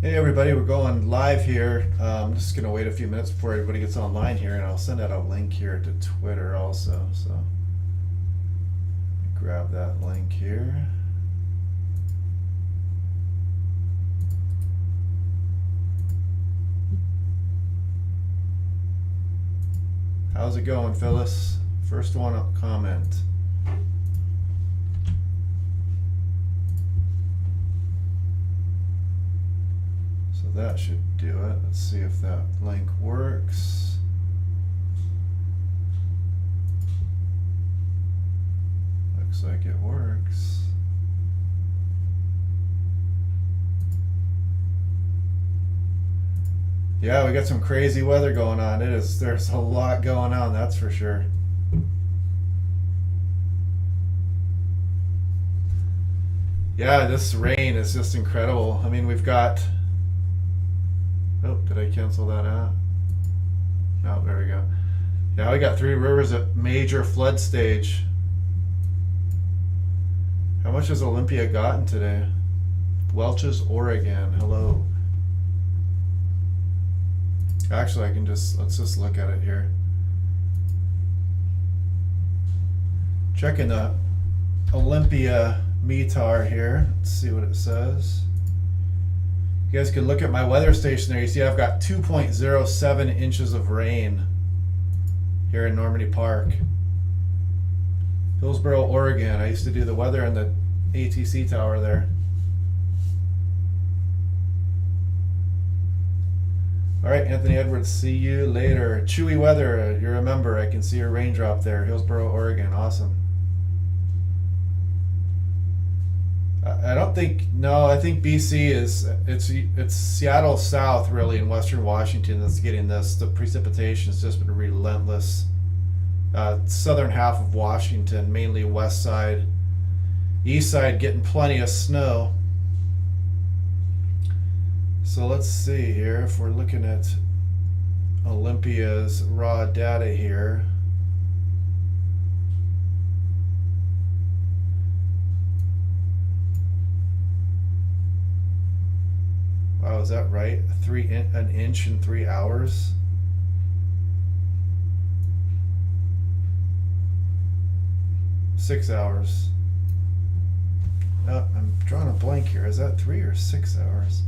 Hey everybody, we're going live here. I'm just gonna wait a few minutes before everybody gets online here, and I'll send out a link here to Twitter also. So grab that link here. How's it going, Phyllis? First one up, comment. So that should do it. Let's see if that link works. Looks like it works. Yeah, we got some crazy weather going on. There's a lot going on, that's for sure. Yeah, this rain is just incredible. I mean, we've got, oh, did I cancel that out? No, there we go. Yeah, we got 3 rivers at major flood stage. How much has Olympia gotten today? Welch's, Oregon. Hello. Actually, let's just look at it here. Checking the Olympia METAR here. Let's see what it says. You guys can look at my weather station there. You see I've got 2.07 inches of rain here in Normandy Park. Hillsboro, Oregon. I used to do the weather in the ATC tower there. All right, Anthony Edwards, see you later. Chewy weather, you're a member. I can see your raindrop there. Hillsboro, Oregon, awesome. I don't think, no, I think BC it's Seattle South really in Western Washington that's getting this. The precipitation's just been relentless. Southern half of Washington, mainly west side. East side getting plenty of snow. So let's see here if we're looking at Olympia's raw data here. Wow, is that right? An inch in 3 hours? Six hours. Oh, I'm drawing a blank here. Is that 3 or 6 hours?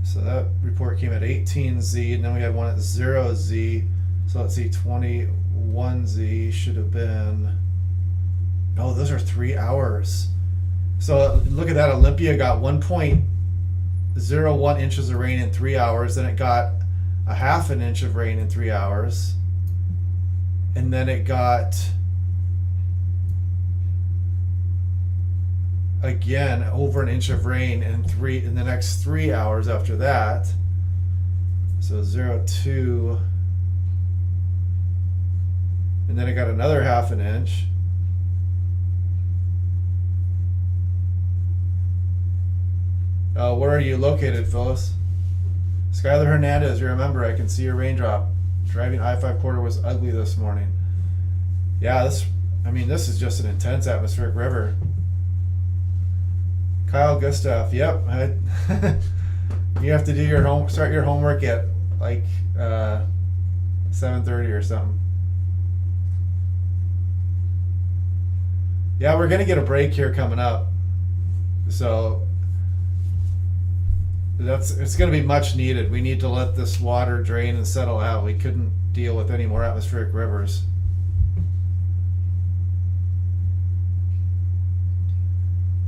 So that report came at 18Z, and then we had one at 0Z. So let's see, 21Z should have been. Oh, those are 3 hours. So look at that. Olympia got 1.01 inches of rain in 3 hours. Then it got a half an inch of rain in 3 hours. And then it got again over an inch of rain in the next 3 hours after that. So 0.2, and then it got another half an inch. Where are you located, Phyllis? Skylar Hernandez, you remember, I can see your raindrop. Driving I-5 corridor was ugly this morning. Yeah, this is just an intense atmospheric river. Kyle Gustav, yep. You have to do start your homework at like 7:30 or something. Yeah, we're gonna get a break here coming up, so it's gonna be much needed. We need to let this water drain and settle out. We couldn't deal with any more atmospheric rivers.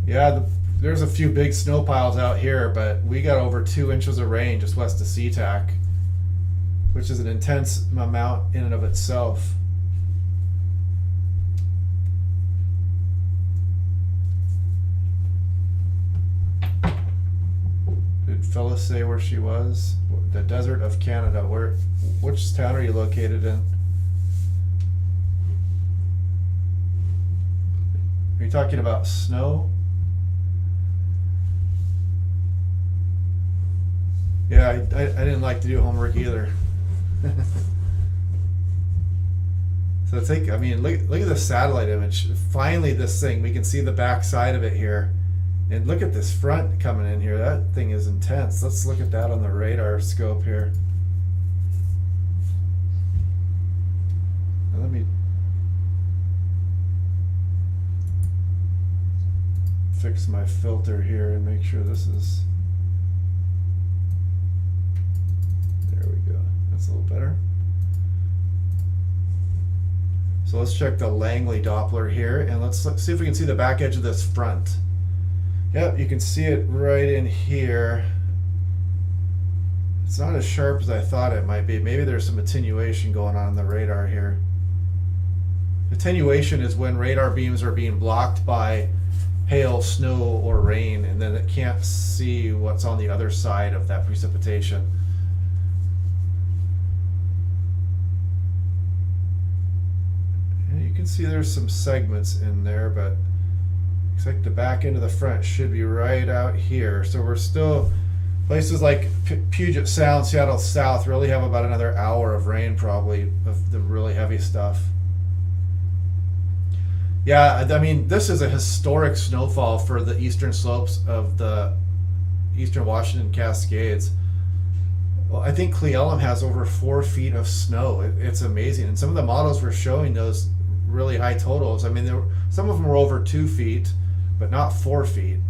Yeah, there's a few big snow piles out here, but we got over 2 inches of rain just west of SeaTac, which is an intense amount in and of itself. Did Phyllis say where she was? The desert of Canada. Which town are you located in? Are you talking about snow? Yeah, I didn't like to do homework either. So look at the satellite image. Finally, this thing, we can see the back side of it here. And look at this front coming in here. That thing is intense. Let's look at that on the radar scope here. Now let me fix my filter here and make sure this is, there we go. That's a little better. So let's check the Langley Doppler here, and let's see if we can see the back edge of this front. Yep, you can see it right in here. It's not as sharp as I thought it might be. Maybe there's some attenuation going on in the radar here. Attenuation is when radar beams are being blocked by hail, snow, or rain, and then it can't see what's on the other side of that precipitation. And you can see there's some segments in there, but looks like the back end of the front should be right out here. So we're still, places like Puget Sound, Seattle South really have about another hour of rain probably, of the really heavy stuff. Yeah, I mean, this is a historic snowfall for the eastern slopes of the eastern Washington Cascades. Well, I think Cle Elum has over 4 feet of snow. It's amazing. And some of the models were showing those really high totals. I mean, some of them were over 2 feet, but not 4 feet.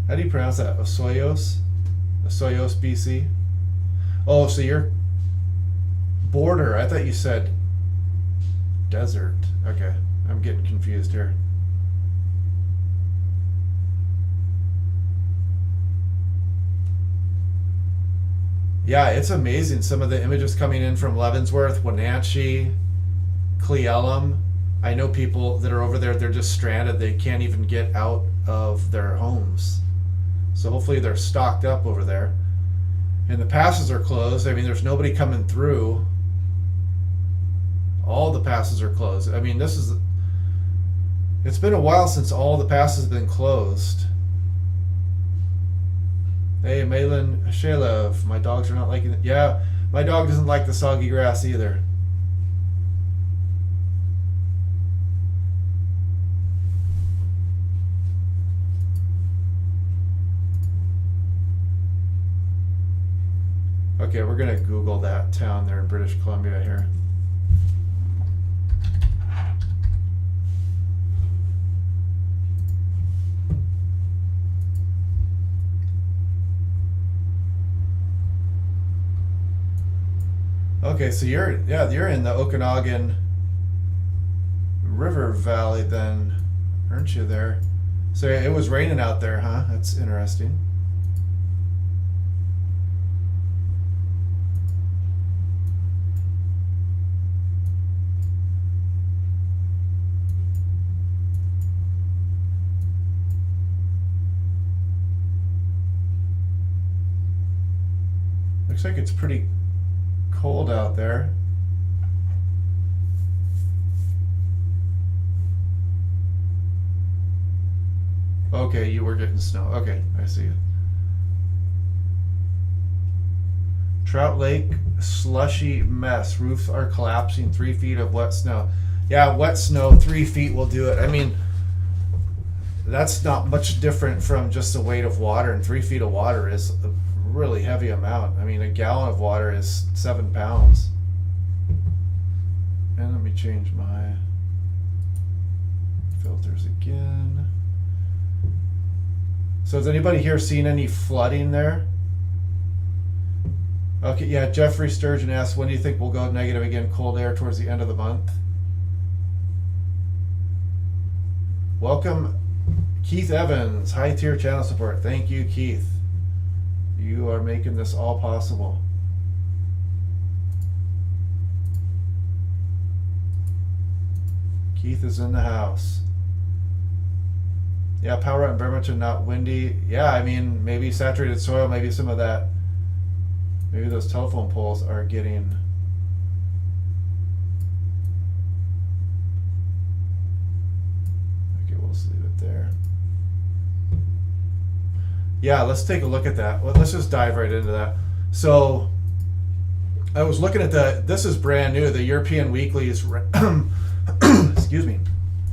How do you pronounce that? Osoyos? Osoyos, BC? Oh, so you're border. I thought you said desert. Okay, I'm getting confused here. Yeah, it's amazing. Some of the images coming in from Leavenworth, Wenatchee, Cle Elum. I know people that are over there, they're just stranded. They can't even get out of their homes. So hopefully they're stocked up over there. And the passes are closed. I mean, there's nobody coming through. All the passes are closed. I mean, it's been a while since all the passes have been closed. Hey, Malin Shalev, my dogs are not liking it. Yeah, my dog doesn't like the soggy grass either. Okay, we're gonna Google that town there in British Columbia here. Okay, so you're in the Okanagan River Valley then, aren't you there? So it was raining out there, huh? That's interesting. Looks like it's pretty cold out there. Okay, you were getting snow. Okay, I see it. Trout Lake, slushy mess. Roofs are collapsing. 3 feet of wet snow. Yeah, wet snow, 3 feet will do it. I mean, that's not much different from just the weight of water, and 3 feet of water is a really heavy amount. I mean, a gallon of water is 7 pounds. And let me change my filters again. So has anybody here seen any flooding there? Okay, yeah, Jeffrey Sturgeon asks, when do you think we'll go negative again, cold air towards the end of the month? Welcome, Keith Evans, high tier channel support. Thank you, Keith. You are making this all possible. Keith is in the house. Yeah, power out in Bremerton, not windy. Yeah, I mean, maybe saturated soil, maybe some of that. Maybe those telephone poles are getting... Okay, we'll just leave it there. Yeah, let's take a look at that. Well, let's just dive right into that. So I was looking at this is brand new, the European weeklies, excuse me,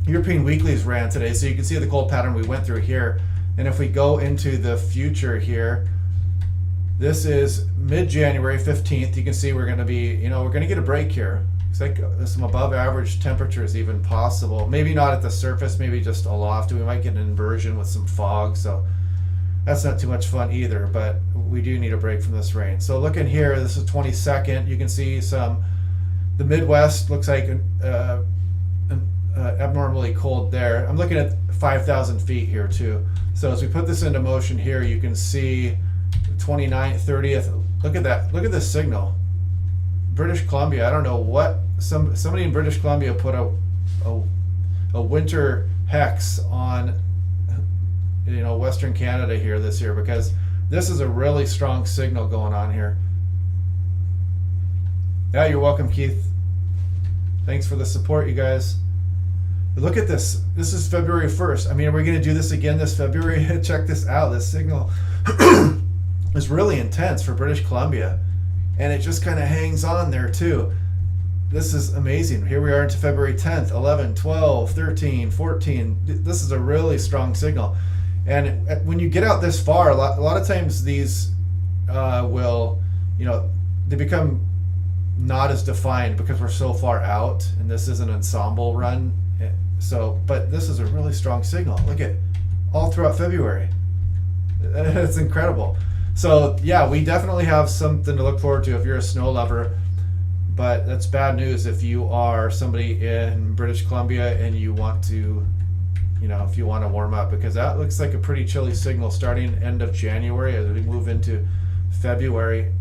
European weeklies ran today, so you can see the cold pattern we went through here. And if we go into the future here, this is mid-January 15th. You can see we're going to be, we're going to get a break here. It's like some above average temperatures even possible. Maybe not at the surface, maybe just aloft. We might get an inversion with some fog, so that's not too much fun either, but we do need a break from this rain. So looking here, this is 22nd. You can see the Midwest looks like abnormally cold there. I'm looking at 5,000 feet here too. So as we put this into motion here, you can see 29th, 30th. Look at that. Look at this signal. British Columbia. I don't know what somebody in British Columbia put a winter hex on Western Canada here this year, because this is a really strong signal going on here. Yeah, you're welcome, Keith. Thanks for the support, you guys. Look at this. This is February 1st. I mean, are we going to do this again this February? Check this out. This signal is really intense for British Columbia, and it just kind of hangs on there too. This is amazing. Here we are into February 10th, 11, 12, 13, 14. This is a really strong signal. And when you get out this far, a lot of times these will, they become not as defined because we're so far out, and this is an ensemble run. So, but this is a really strong signal. Look at all throughout February. It's incredible. So yeah, we definitely have something to look forward to if you're a snow lover, but that's bad news if you are somebody in British Columbia and you want to, if you want to warm up, because that looks like a pretty chilly signal starting end of January as we move into February.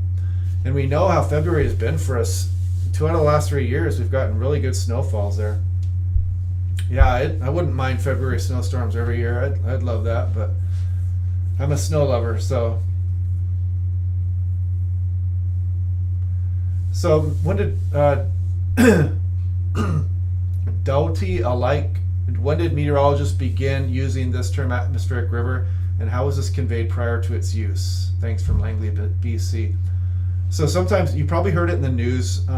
And we know how February has been for us. 2 out of the last 3 years, we've gotten really good snowfalls there. Yeah, I wouldn't mind February snowstorms every year. I'd love that, but I'm a snow lover, so. So when did Doughty alike? When did meteorologists begin using this term atmospheric river, and how was this conveyed prior to its use? Thanks from Langley, BC. So sometimes you probably heard it in the news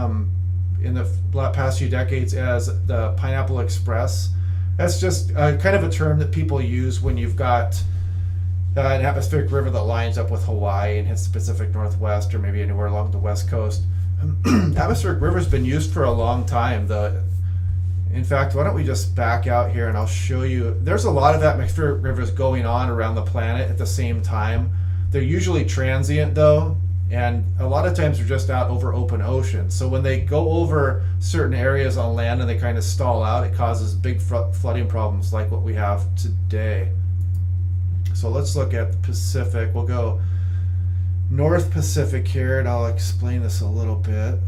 in the past few decades as the Pineapple Express. That's just kind of a term that people use when you've got an atmospheric river that lines up with Hawaii and hits the Pacific Northwest or maybe anywhere along the West Coast. Atmospheric river's been used for a long time. In fact, why don't we just back out here and I'll show you. There's a lot of atmospheric rivers going on around the planet at the same time. They're usually transient though, and a lot of times they're just out over open ocean. So when they go over certain areas on land and they kind of stall out, it causes big flooding problems like what we have today. So let's look at the Pacific. We'll go North Pacific here, and I'll explain this a little bit.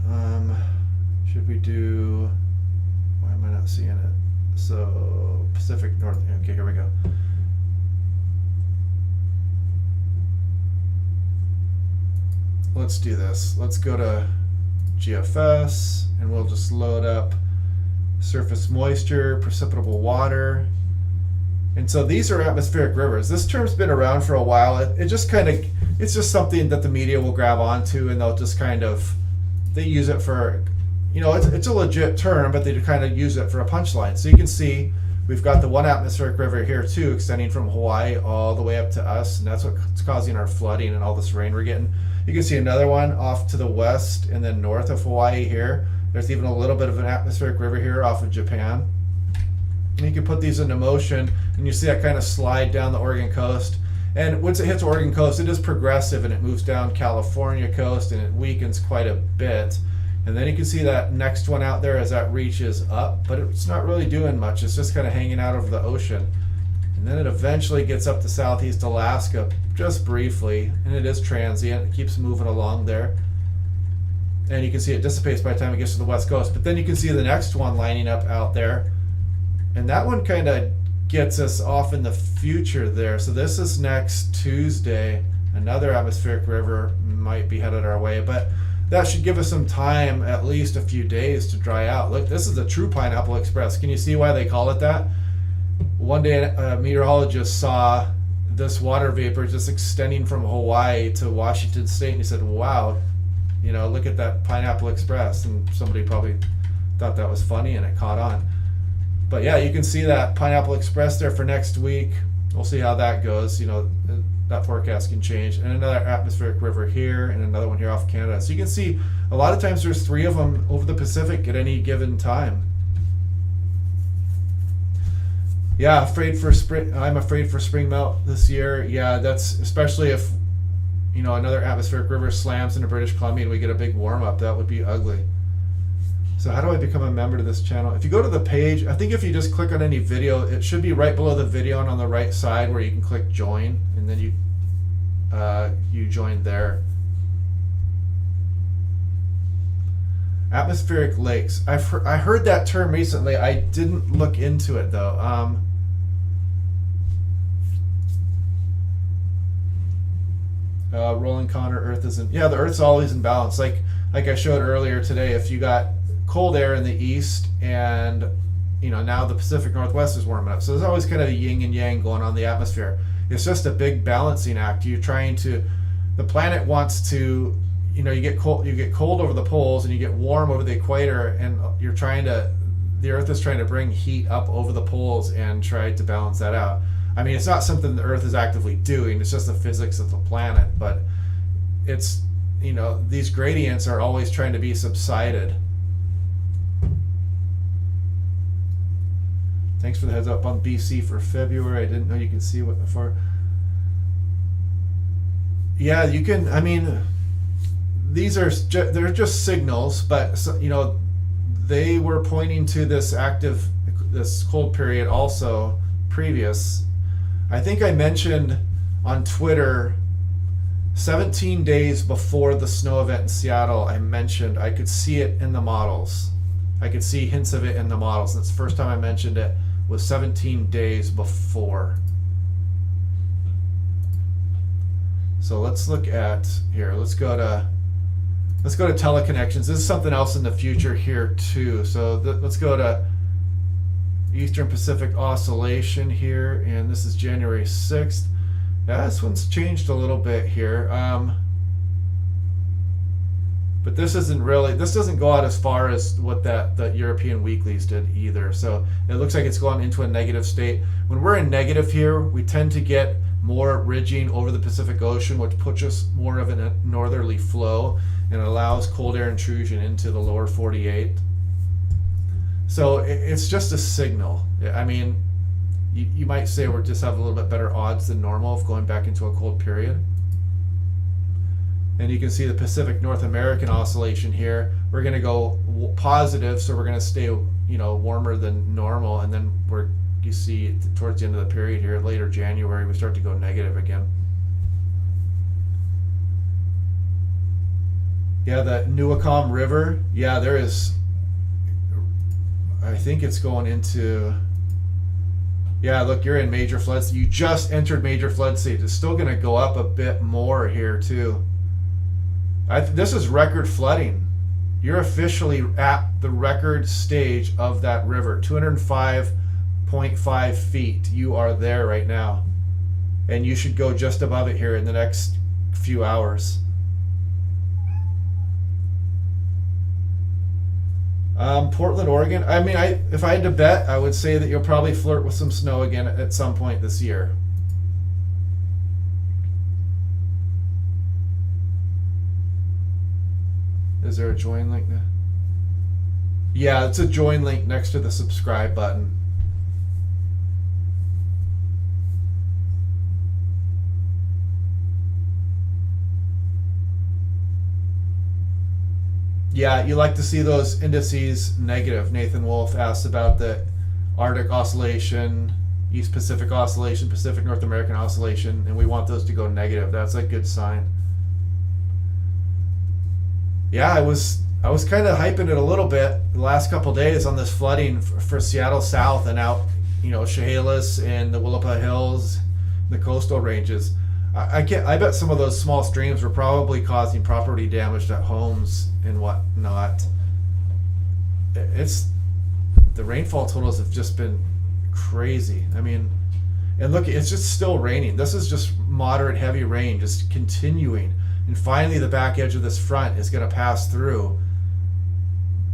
Should we do, why am I not seeing it? So Pacific North, okay, here we go. Let's do this. Let's go to GFS, and we'll just load up surface moisture, precipitable water. And so these are atmospheric rivers. This term's been around for a while. It just kind of, it's just something that the media will grab onto, and they'll just kind of, they use it for, it's a legit term, but they kind of use it for a punchline. So you can see we've got the one atmospheric river here too, extending from Hawaii all the way up to us, and that's what's causing our flooding and all this rain we're getting. You can see another one off to the west and then north of Hawaii here. There's even a little bit of an atmospheric river here off of Japan. And you can put these into motion, and you see that kind of slide down the Oregon coast. And once it hits Oregon coast, it is progressive, and it moves down California coast, and it weakens quite a bit. And then you can see that next one out there as that reaches up, but it's not really doing much. It's just kind of hanging out over the ocean. And then it eventually gets up to southeast Alaska just briefly, and it is transient. It keeps moving along there. And you can see it dissipates by the time it gets to the west coast. But then you can see the next one lining up out there. And that one kind of gets us off in the future there. So this is next Tuesday. Another atmospheric river might be headed our way, but that should give us some time, at least a few days, to dry out. Look, this is the true Pineapple Express. Can you see why they call it that? One day a meteorologist saw this water vapor just extending from Hawaii to Washington State, and he said, wow, You know, look at that Pineapple Express, and somebody probably thought that was funny and it caught on. But yeah, you can see that Pineapple Express there for next week. We'll see how that goes. You know, that forecast can change. And another atmospheric river here, and another one here off Canada. So you can see a lot of times there's 3 of them over the Pacific at any given time. Yeah, afraid for spring. I'm afraid for spring melt this year. Yeah, that's especially if, you know, another atmospheric river slams into British Columbia and we get a big warm up. That would be ugly. So how do I become a member to this channel? If you go to the page, I think if you just click on any video, it should be right below the video and on the right side where you can click join, and then you join there. Atmospheric lakes. I heard that term recently. I didn't look into it though. Roland Connor, Earth isn't. Yeah, the Earth's always in balance. Like I showed earlier today, if you got cold air in the east, and you know now the Pacific Northwest is warming up, so there's always kind of a yin and yang going on in the atmosphere. It's just a big balancing act. You're trying to, the planet wants to, you know, you get cold over the poles and you get warm over the equator, and the Earth is trying to bring heat up over the poles and try to balance that out. I mean, it's not something the Earth is actively doing, it's just the physics of the planet, but it's, you know, these gradients are always trying to be subsided. Thanks for the heads up on BC for February. I didn't know you could see what before. Yeah, you can, I mean, these are, they're just signals, but you know, they were pointing to this cold period also previous. I think I mentioned on Twitter 17 days before the snow event in Seattle, I mentioned I could see it in the models. I could see hints of it in the models. That's the first time I mentioned it, was 17 days before. So let's look at here. Let's go to Teleconnections. This is something else in the future here too. So let's go to Eastern Pacific Oscillation here, and this is January 6th. Yeah, this one's changed a little bit here. But this doesn't go out as far as what the European weeklies did either. So it looks like it's going into a negative state. When we're in negative here, we tend to get more ridging over the Pacific Ocean, which puts us more of a northerly flow and allows cold air intrusion into the lower 48. So it's just a signal. I mean, you might say we just have a little bit better odds than normal of going back into a cold period. And you can see the Pacific North American oscillation here. We're going to go positive, so we're going to stay, you know, warmer than normal, and then you see towards the end of the period here, later January, we start to go negative again. Yeah, the Nuwakam River. Yeah, there is. I think it's going into. Yeah, look, you're in major floods. You just entered major flood stage. It's still going to go up a bit more here too. This is record flooding. You're officially at the record stage of that river, 205.5 feet. You are there right now, and you should go just above it here in the next few hours. Portland, Oregon. I mean, if I had to bet, I would say that you'll probably flirt with some snow again at some point this year. Is there a join link now? Yeah, it's a join link next to the subscribe button. Yeah, you like to see those indices negative. Nathan Wolf asked about the Arctic oscillation, East Pacific oscillation, Pacific North American oscillation, and we want those to go negative. That's a good sign. Yeah, I was kind of hyping it a little bit the last couple of days on this flooding for Seattle South and out, you know, Chehalis and the Willapa Hills, the coastal ranges. I bet some of those small streams were probably causing property damage to homes and whatnot. The rainfall totals have just been crazy. I mean, and look, it's just still raining. This is just moderate heavy rain, just continuing. and finally the back edge of this front is going to pass through.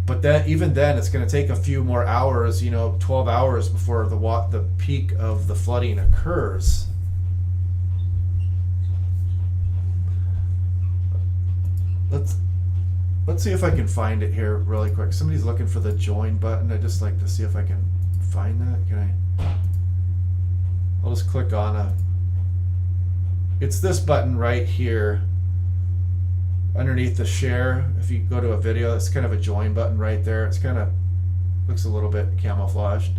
But then, even then, it's going to take a few more hours, 12 hours before the peak of the flooding occurs. Let's see if I can find it here really quick. Somebody's looking for the join button. I'd just like to see if I can find that. Can I? I'll just click on it's this button right here underneath the share. If you go to a video, it's kind of a join button right there. It's kind of looks a little bit camouflaged.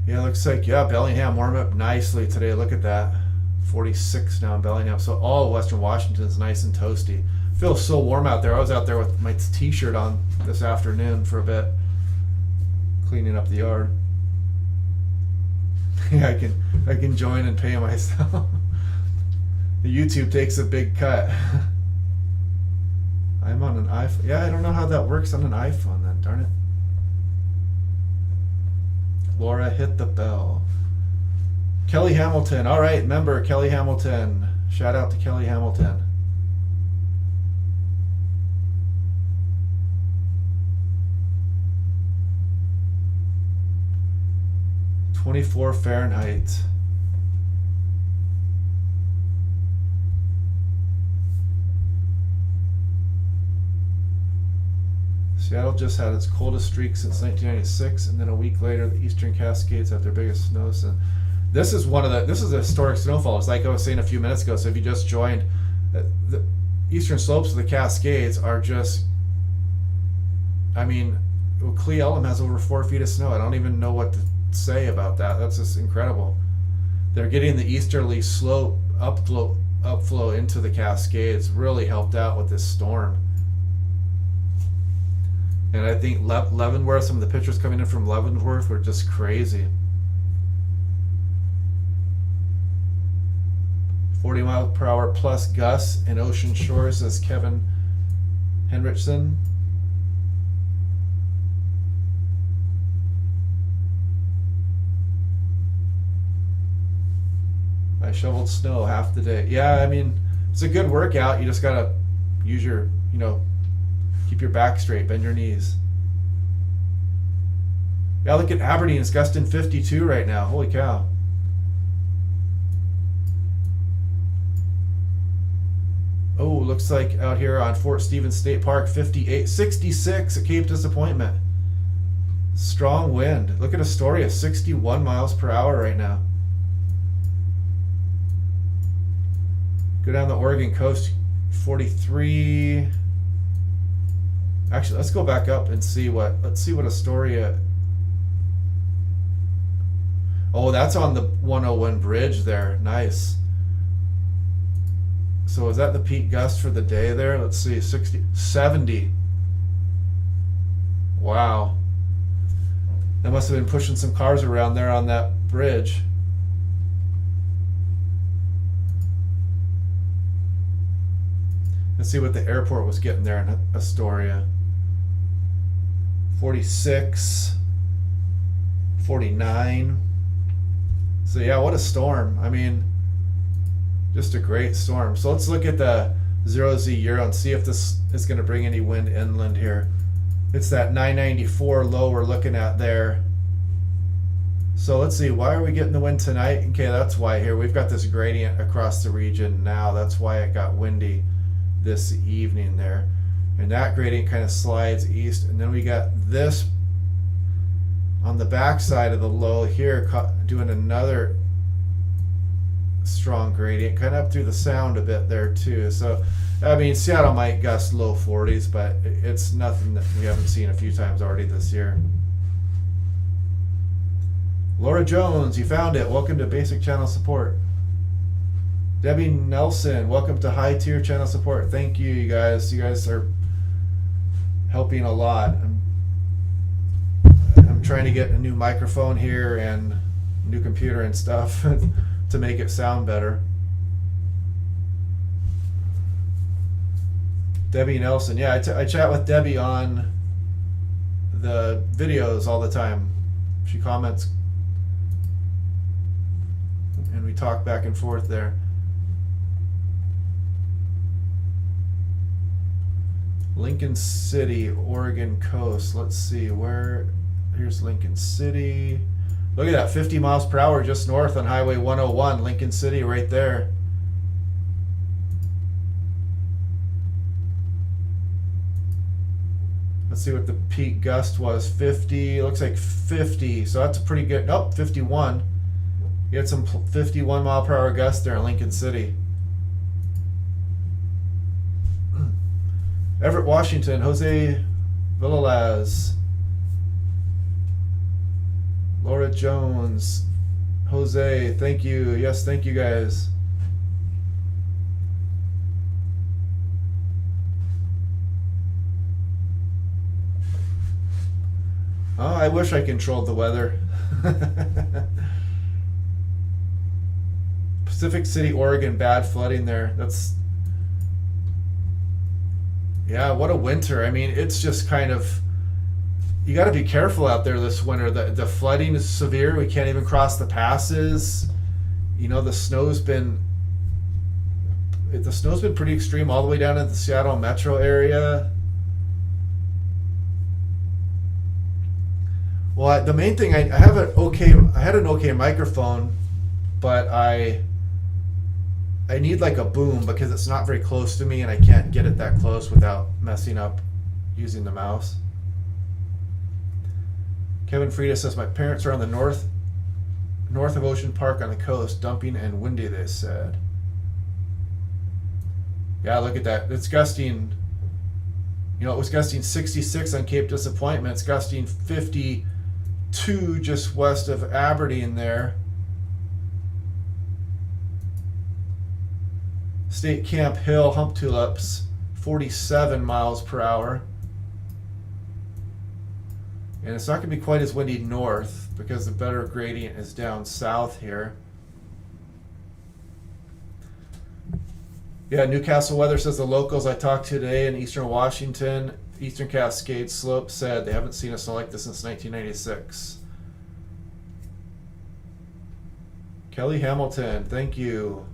Yeah, looks like, Bellingham warmed up nicely today. Look at that. 46 now in Bellingham. So all of Western Washington is nice and toasty. Feels so warm out there. I was out there with my t-shirt on this afternoon for a bit, cleaning up the yard. Yeah, I can join and pay myself. The YouTube takes a big cut. I'm on an iPhone. Yeah, I don't know how that works on an iPhone then, darn it. Laura, hit the bell. Kelly Hamilton. All right, member Kelly Hamilton. Shout out to Kelly Hamilton. (24 Fahrenheit). Seattle just had its coldest streak since 1996, and then a week later, the Eastern Cascades had their biggest snow. So this is a historic snowfall. It's like I was saying a few minutes ago. So if you just joined, the eastern slopes of the Cascades are just, Cle Elum has over 4 feet of snow. I don't even know what to say about that. That's just incredible. They're getting the easterly slope upflow into the Cascades really helped out with this storm. And I think Leavenworth, some of the pictures coming in from Leavenworth were just crazy. 40 mile per hour plus gusts in Ocean Shore, says Kevin Henriksen. I shoveled snow half the day. Yeah, it's a good workout. You just gotta use your, keep your back straight, bend your knees. Yeah, look at Aberdeen. It's gusting 52 right now. Holy cow. Oh, looks like out here on Fort Stevens State Park, 58, 66 at Cape Disappointment. Strong wind. Look at Astoria, 61 miles per hour right now. Go down the Oregon coast, 43. Actually, let's go back up and see what Astoria. Oh, that's on the 101 bridge there. Nice. So is that the peak gust for the day there? Let's see, 70. Wow. That must have been pushing some cars around there on that bridge. Let's see what the airport was getting there in Astoria. 46, 49. So yeah, what a storm. Just a great storm. So let's look at the 0Z Euro and see if this is going to bring any wind inland here. It's that 994 low we're looking at there. So let's see, why are we getting the wind tonight? Okay, that's why here. We've got this gradient across the region now. That's why it got windy this evening there. And that gradient kind of slides east. And then we got this on the backside of the low here doing another strong gradient, kind of up through the sound a bit there too. So Seattle might gust low 40s, but it's nothing that we haven't seen a few times already this year. Laura Jones, you found it. Welcome to Basic Channel Support. Debbie Nelson, welcome to High Tier Channel Support. Thank you, you guys. You guys are helping a lot. I'm trying to get a new microphone here and a new computer and stuff to make it sound better. Debbie Nelson. Yeah, I chat with Debbie on the videos all the time. She comments and we talk back and forth there. Lincoln City, Oregon coast. Let's see where. Here's Lincoln City. Look at that, 50 miles per hour just north on Highway 101. Lincoln City right there. Let's see what the peak gust was. 50. Looks like 50. So that's a pretty good. Nope, 51. You had some 51 mile per hour gust there in Lincoln City. Everett, Washington, Jose Villalaz, Laura Jones, Jose, thank you. Yes, thank you guys. Oh, I wish I controlled the weather. Pacific City, Oregon, bad flooding there. That's, yeah, what a winter. I mean, it's just kind of, you got to be careful out there this winter. The flooding is severe. We can't even cross the passes. You know, the snow's been pretty extreme all the way down into the Seattle metro area. Well, the main thing, I had an okay microphone, but I need like a boom because it's not very close to me and I can't get it that close without messing up using the mouse. Kevin Frieda says, my parents are on the north of Ocean Park on the coast, dumping and windy, they said. Yeah, look at that. It's gusting, you know, it was gusting 66 on Cape Disappointment. It's gusting 52 just west of Aberdeen there. State Camp Hill, Hump Tulips, 47 miles per hour. And it's not going to be quite as windy north because the better gradient is down south here. Yeah, Newcastle Weather says the locals I talked to today in eastern Washington, eastern Cascade Slope, said they haven't seen a snow like this since 1996. Kelly Hamilton, thank you.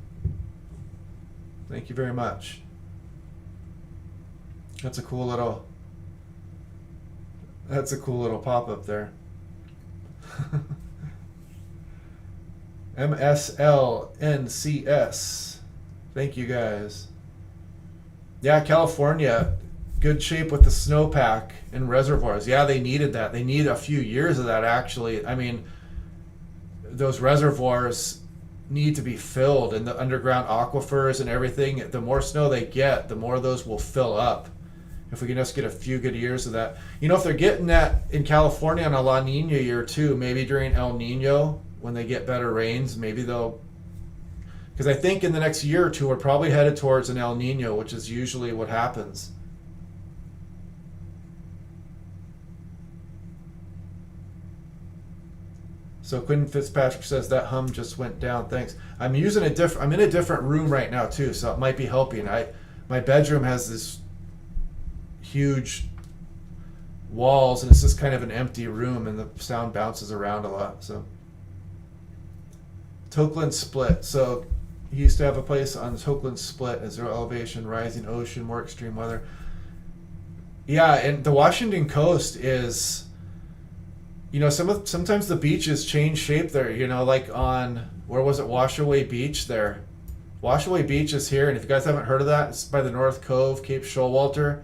Thank you very much. That's a cool little pop-up there. MSLNCS. Thank you guys. Yeah, California, good shape with the snowpack and reservoirs. Yeah, they needed that. They need a few years of that, actually. I mean, those reservoirs need to be filled, and the underground aquifers and everything. The more snow they get, the more those will fill up. If we can just get a few good years of that. You know, if they're getting that in California on a La Nina year too, maybe during El Nino, when they get better rains, maybe they'll, because I think in the next year or two, we're probably headed towards an El Nino, which is usually what happens. So Quinn Fitzpatrick says that hum just went down. Thanks. I'm in a different room right now too, so it might be helping. My bedroom has this huge walls, and it's just kind of an empty room, and the sound bounces around a lot. So Tokeland Split. So he used to have a place on the Tokeland Split, as zero elevation, rising ocean, more extreme weather. Yeah, and the Washington coast is, you know, sometimes the beaches change shape there. You know, like on, where was it, Washaway Beach there. Washaway Beach is here, and if you guys haven't heard of that, it's by the North Cove, Cape Showalter.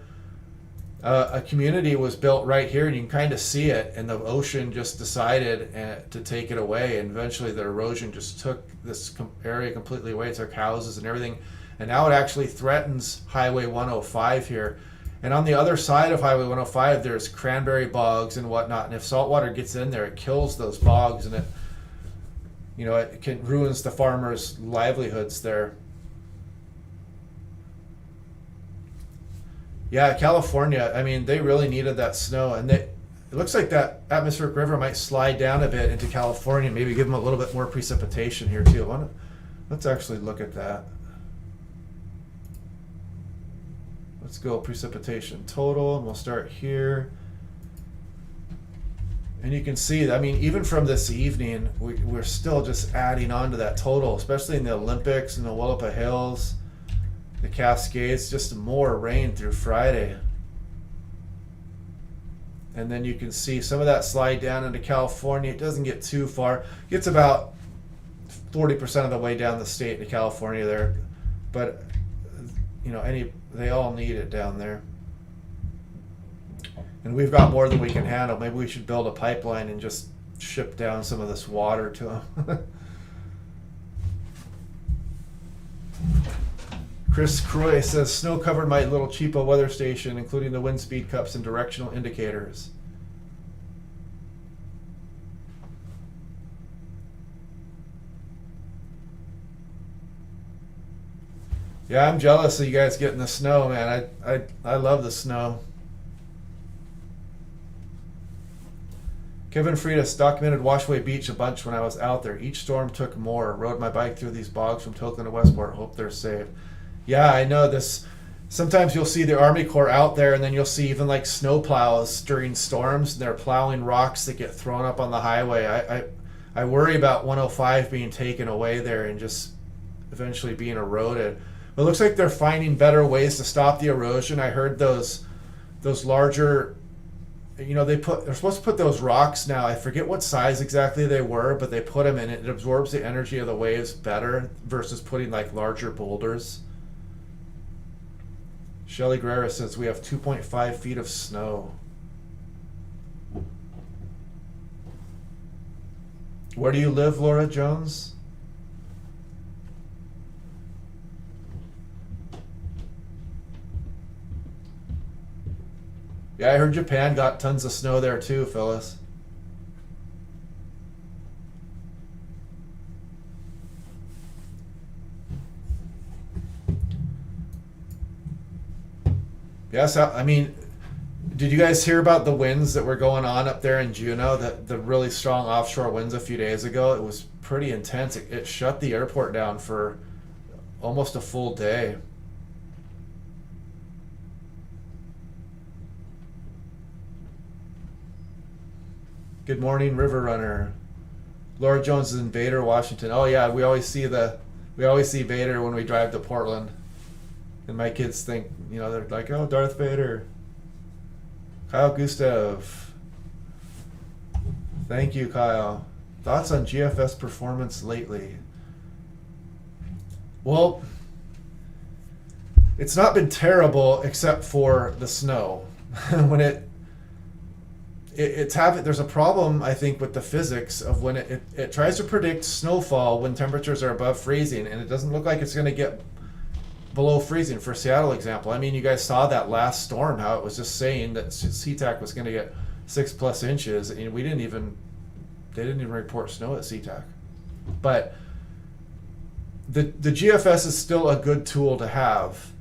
A community was built right here, and you can kind of see it, and the ocean just decided to take it away, and eventually the erosion just took this area completely away. It took houses and everything, and now it actually threatens Highway 105 here. And on the other side of Highway 105, there's cranberry bogs and whatnot, and if saltwater gets in there, it kills those bogs, and it ruins the farmers' livelihoods there. Yeah, California, I mean, they really needed that snow, and it looks like that atmospheric river might slide down a bit into California, maybe give them a little bit more precipitation here too. Let's actually look at that. Let's go precipitation total, and we'll start here. And you can see, I mean, even from this evening, we're still just adding on to that total, especially in the Olympics and the Willapa Hills, the Cascades, just more rain through Friday. And then you can see some of that slide down into California. It doesn't get too far. It gets about 40% of the way down the state to California there. But, you know, they all need it down there. And we've got more than we can handle. Maybe we should build a pipeline and just ship down some of this water to them. Chris Croy says, snow covered my little cheapo weather station, including the wind speed cups and directional indicators. Yeah, I'm jealous of you guys getting the snow, man. I love the snow. Kevin Freitas documented Washaway Beach a bunch when I was out there. Each storm took more. Rode my bike through these bogs from Token to Westport. Hope they're safe. Yeah, I know this. Sometimes you'll see the Army Corps out there, and then you'll see even like snow plows during storms. And they're plowing rocks that get thrown up on the highway. I worry about 105 being taken away there and just eventually being eroded. But it looks like they're finding better ways to stop the erosion. I heard those larger, you know, they're supposed to put those rocks now. I forget what size exactly they were, but they put them in it. It absorbs the energy of the waves better versus putting like larger boulders. Shelly Guerrera says we have 2.5 feet of snow. Where do you live, Laura Jones? Yeah, I heard Japan got tons of snow there too, Phyllis. Yes, I mean, did you guys hear about the winds that were going on up there in Juneau? The really strong offshore winds a few days ago? It was pretty intense. It shut the airport down for almost a full day. Good morning, River Runner. Laura Jones is in Vader, Washington. Oh yeah, we always see Vader when we drive to Portland. And my kids think, you know, they're like, oh, Darth Vader. Kyle Gustav. Thank you, Kyle. Thoughts on GFS performance lately? Well, it's not been terrible except for the snow. When there's a problem, I think, with the physics of when it tries to predict snowfall when temperatures are above freezing, and it doesn't look like it's going to get below freezing. For Seattle example, I mean, you guys saw that last storm, how it was just saying that SeaTac was going to get 6+ inches, and they didn't even report snow at SeaTac. But the GFS is still a good tool to have,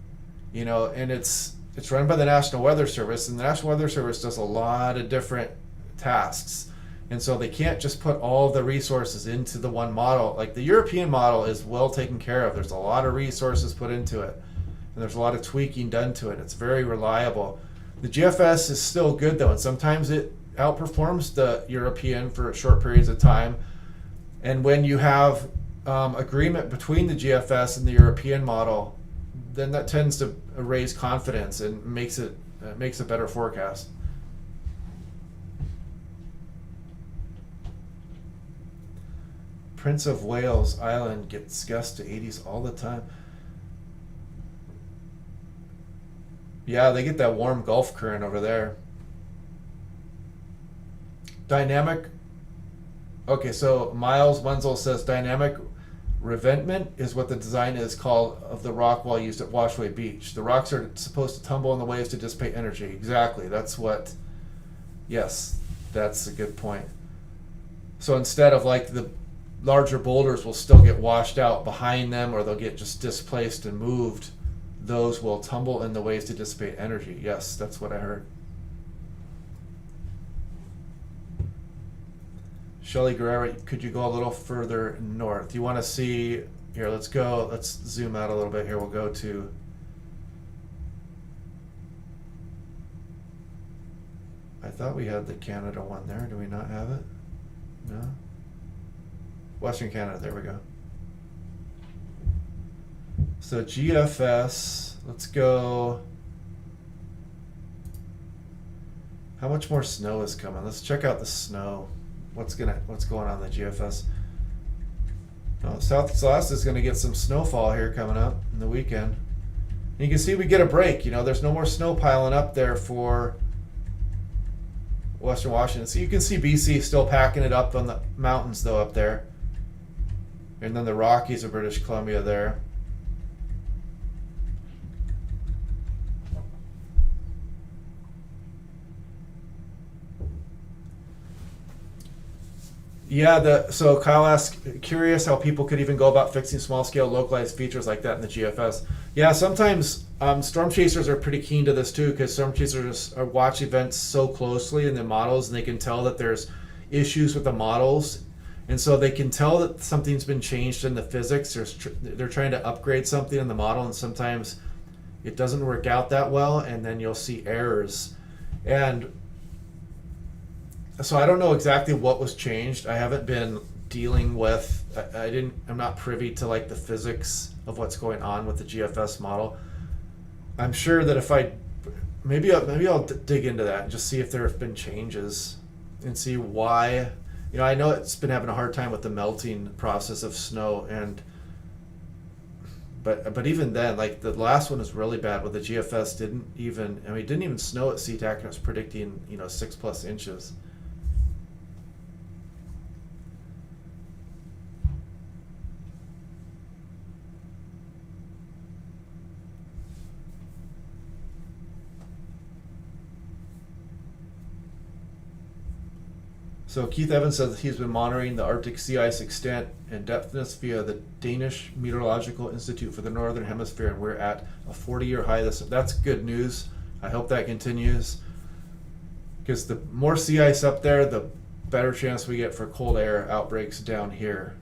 you know, and it's run by the National Weather Service, and the National Weather Service does a lot of different tasks. And so they can't just put all the resources into the one model. Like the European model is well taken care of. There's a lot of resources put into it, and there's a lot of tweaking done to it. It's very reliable. The GFS is still good though, and sometimes it outperforms the European for short periods of time. And when you have agreement between the GFS and the European model, then that tends to raise confidence and makes a better forecast. Prince of Wales Island gets gusts to 80s all the time. Yeah, they get that warm Gulf current over there. Dynamic. Okay, so Miles Wenzel says dynamic revetment is what the design is called of the rock wall used at Washaway Beach. The rocks are supposed to tumble in the waves to dissipate energy. Exactly. That's what. Yes, that's a good point. So instead of like the larger boulders will still get washed out behind them, or they'll get just displaced and moved, those will tumble in the waves to dissipate energy. Yes, that's what I heard. Shelly Guerrero, could you go a little further north? You want to see, here, let's zoom out a little bit here. We'll go to I thought we had the Canada one there. Do we not have it? No? Western Canada, there we go. So GFS, let's go. How much more snow is coming? Let's check out the snow. What's going on in the GFS? Oh, South Celeste is going to get some snowfall here coming up in the weekend. And you can see we get a break. You know, there's no more snow piling up there for Western Washington. So you can see BC still packing it up on the mountains though up there. And then the Rockies of British Columbia there. Yeah, so Kyle asked, curious how people could even go about fixing small-scale localized features like that in the GFS. Yeah, sometimes storm chasers are pretty keen to this too, because storm chasers watch events so closely in the models, and they can tell that there's issues with the models, and so they can tell that something's been changed in the physics. They're trying to upgrade something in the model, and sometimes it doesn't work out that well, and then you'll see errors. And so I don't know exactly what was changed. I haven't been dealing with, I'm not privy to like the physics of what's going on with the GFS model. I'm sure that maybe I'll dig into that and just see if there have been changes and see why. You know, I know it's been having a hard time with the melting process of snow, but even then, like the last one was really bad, where the GFS it didn't even snow at SeaTac, and it was predicting 6+ inches. So Keith Evans says he's been monitoring the Arctic sea ice extent and depthness via the Danish Meteorological Institute for the Northern Hemisphere, and we're at a 40-year high. That's good news. I hope that continues, because the more sea ice up there, the better chance we get for cold air outbreaks down here.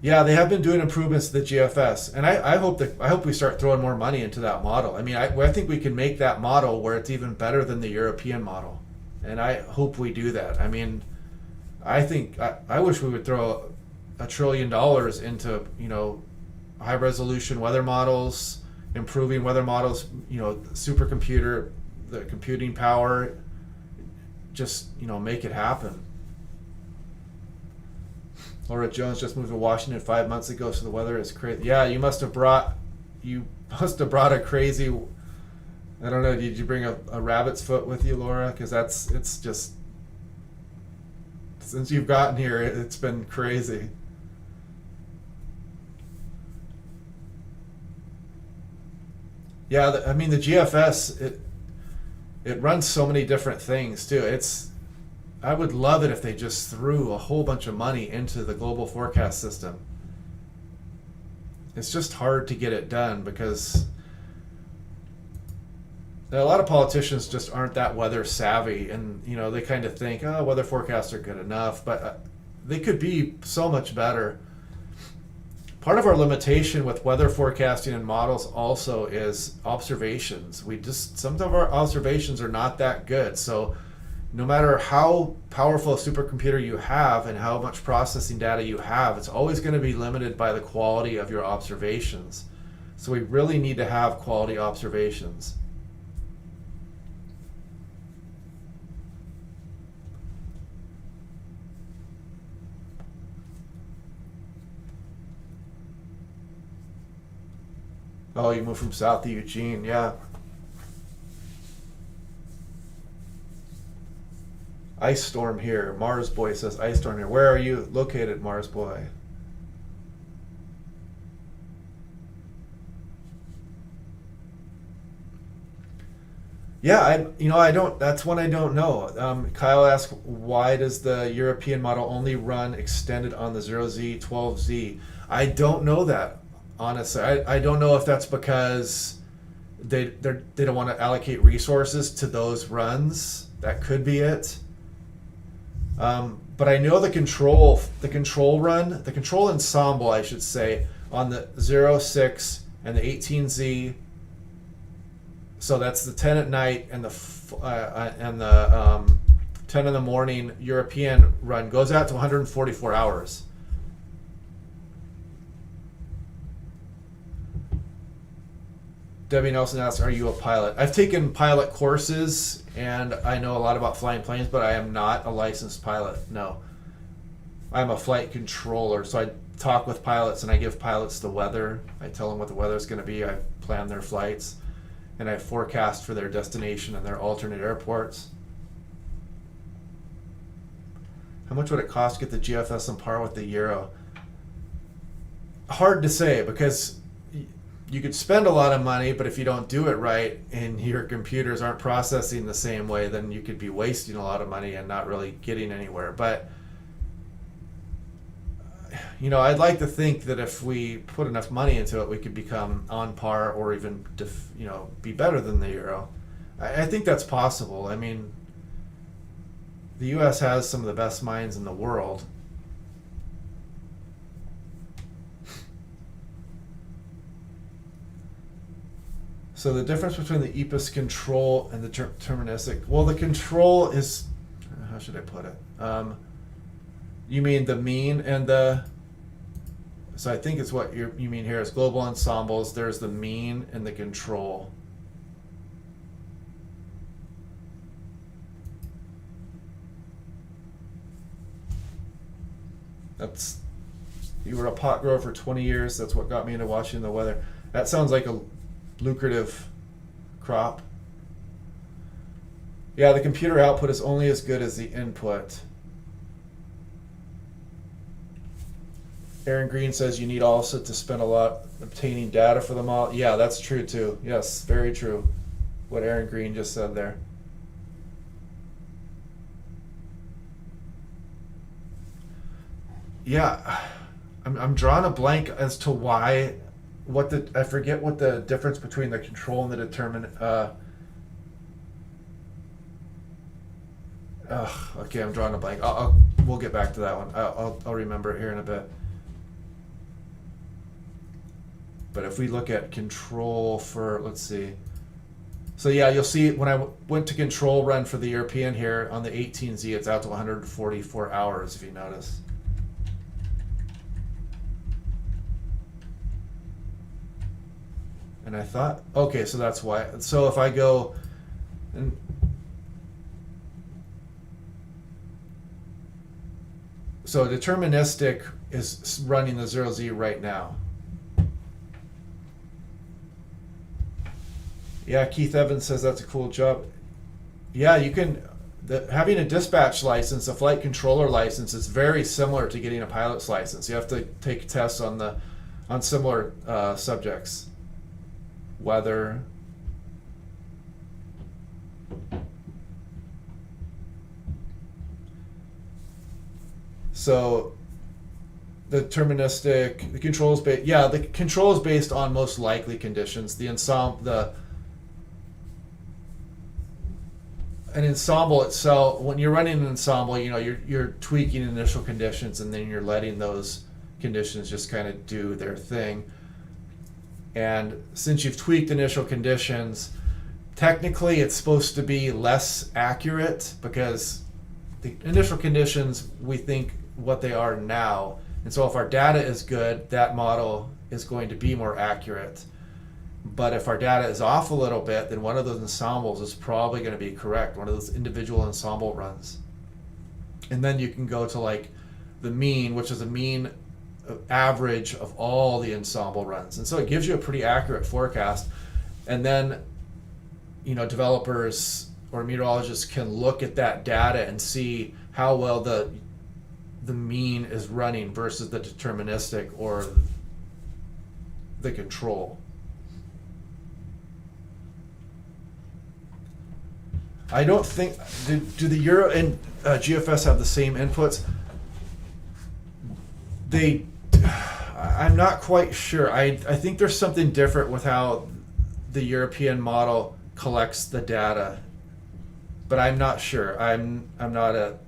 Yeah, they have been doing improvements to the GFS, and I hope we start throwing more money into that model. I mean, I think we can make that model where it's even better than the European model, and I hope we do that. I mean, I wish we would throw $1 trillion into high resolution weather models, improving weather models, supercomputer, the computing power, just make it happen. Laura Jones just moved to Washington 5 months ago, so the weather is crazy. Yeah, you must have brought a crazy. I don't know. Did you bring a rabbit's foot with you, Laura? Because it's just, since you've gotten here, it's been crazy. Yeah, I mean the GFS it runs so many different things too. I would love it if they just threw a whole bunch of money into the global forecast system. It's just hard to get it done because a lot of politicians just aren't that weather savvy, and they kind of think, oh, weather forecasts are good enough, but they could be so much better. Part of our limitation with weather forecasting and models also is observations. Some of our observations are not that good, so no matter how powerful a supercomputer you have and how much processing data you have, it's always going to be limited by the quality of your observations. So we really need to have quality observations. Oh, you moved from south to Eugene, yeah. Ice storm here. Mars Boy says ice storm here. Where are you located, Mars Boy? Yeah, I don't. That's one I don't know. Kyle asked, why does the European model only run extended on the 0Z, 12Z? I don't know that, honestly. I don't know if that's because they don't want to allocate resources to those runs. That could be it. But I know the control ensemble, I should say, on the 06 and the 18Z So that's the 10 at night and the 10 in the morning European run goes out to 144 hours. Debbie Nelson asks, are you a pilot? I've taken pilot courses and I know a lot about flying planes, but I am not a licensed pilot. No. I'm a flight controller. So I talk with pilots and I give pilots the weather. I tell them what the weather is going to be. I plan their flights and I forecast for their destination and their alternate airports. How much would it cost to get the GFS on par with the Euro? Hard to say, because you could spend a lot of money, but if you don't do it right and your computers aren't processing the same way, then you could be wasting a lot of money and not really getting anywhere. But I'd like to think that if we put enough money into it, we could become on par or even be better than the Euro. I think that's possible. I mean, the U.S. has some of the best minds in the world. So the difference between the EPIS control and the deterministic, well, the control is, how should I put it? You mean the mean and so I think it's what you mean here is global ensembles. There's the mean and the control. You were a pot grower for 20 years. That's what got me into watching the weather. That sounds like a lucrative crop. Yeah, the computer output is only as good as the input. Aaron Green says you need also to spend a lot obtaining data for them all. Yeah, that's true too. Yes, very true. What Aaron Green just said there. Yeah, I'm drawing a blank as to why. I forget what the difference between the control and the determinant. Okay, I'm drawing a blank. We'll get back to that one. I'll remember it here in a bit. But if we look at control for, let's see. So yeah, you'll see when I went to control run for the European here on the 18Z, it's out to 144 hours if you notice. And I thought, okay, so that's why. So if I go and so deterministic is running the 0Z right now. Yeah, Keith Evans says that's a cool job. Yeah, you can. Having a dispatch license, a flight controller license, is very similar to getting a pilot's license. You have to take tests on similar subjects. Weather. So the deterministic, the control is based. Yeah, the control is based on most likely conditions. An ensemble itself, when you're running an ensemble, you're tweaking initial conditions and then you're letting those conditions just kind of do their thing. And since you've tweaked initial conditions, technically it's supposed to be less accurate because the initial conditions, we think what they are now. And so if our data is good, that model is going to be more accurate. But if our data is off a little bit, then one of those ensembles is probably going to be correct, one of those individual ensemble runs. And then you can go to like the mean, which is a mean average of all the ensemble runs. And so it gives you a pretty accurate forecast. And then, developers or meteorologists can look at that data and see how well the mean is running versus the deterministic or the control. I don't think, do the Euro and GFS have the same inputs? I'm not quite sure. I think there's something different with how the European model collects the data, but I'm not sure. I'm not a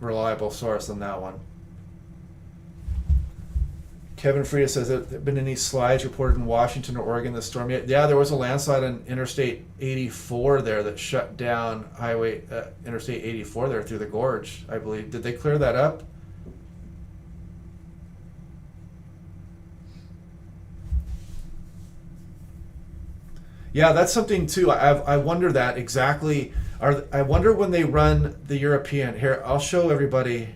reliable source on that one. Kevin Frieda says, have there been any slides reported in Washington or Oregon this storm yet? Yeah, there was a landslide on Interstate 84 there that shut down Interstate 84 there through the gorge, I believe. Did they clear that up? Yeah, that's something too. I wonder that exactly. I wonder when they run the European. Here, I'll show everybody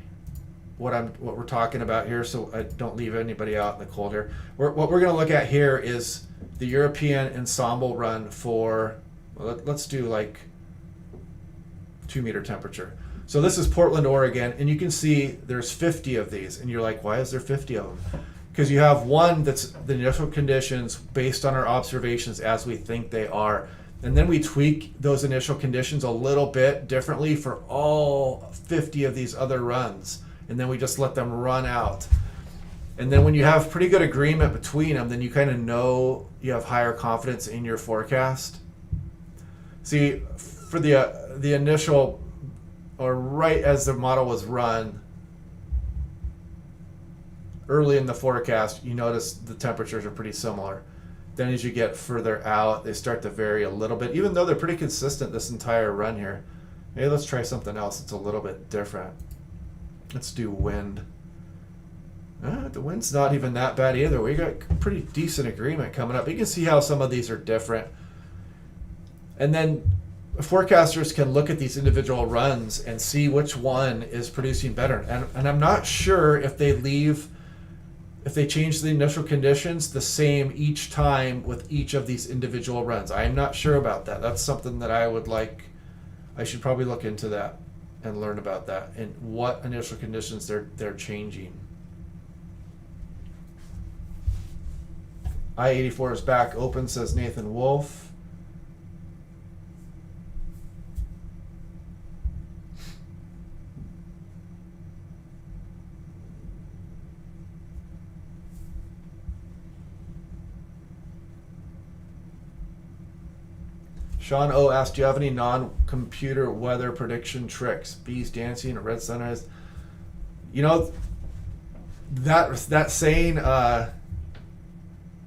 what we're talking about here, so I don't leave anybody out in the cold here. What we're going to look at here is the European ensemble run for. Well, let's do like 2-meter temperature. So this is Portland, Oregon, and you can see there's 50 of these, and you're like, why is there 50 of them? Because you have one that's the initial conditions based on our observations as we think they are. And then we tweak those initial conditions a little bit differently for all 50 of these other runs. And then we just let them run out. And then when you have pretty good agreement between them, then you kind of know you have higher confidence in your forecast. See, for the initial, or right as the model was run, early in the forecast, you notice the temperatures are pretty similar. Then as you get further out, they start to vary a little bit, even though they're pretty consistent this entire run here. Maybe let's try something else that's a little bit different. Let's do wind. The wind's not even that bad either. We got pretty decent agreement coming up. You can see how some of these are different. And then forecasters can look at these individual runs and see which one is producing better. And I'm not sure if they change the initial conditions the same each time with each of these individual runs. I'm not sure about that. That's something that I should probably look into that and learn about that and what initial conditions they're changing. I-84 is back open, says Nathan Wolf. Sean O asked, do you have any non-computer weather prediction tricks? Bees dancing, a red sunrise. You know, that saying,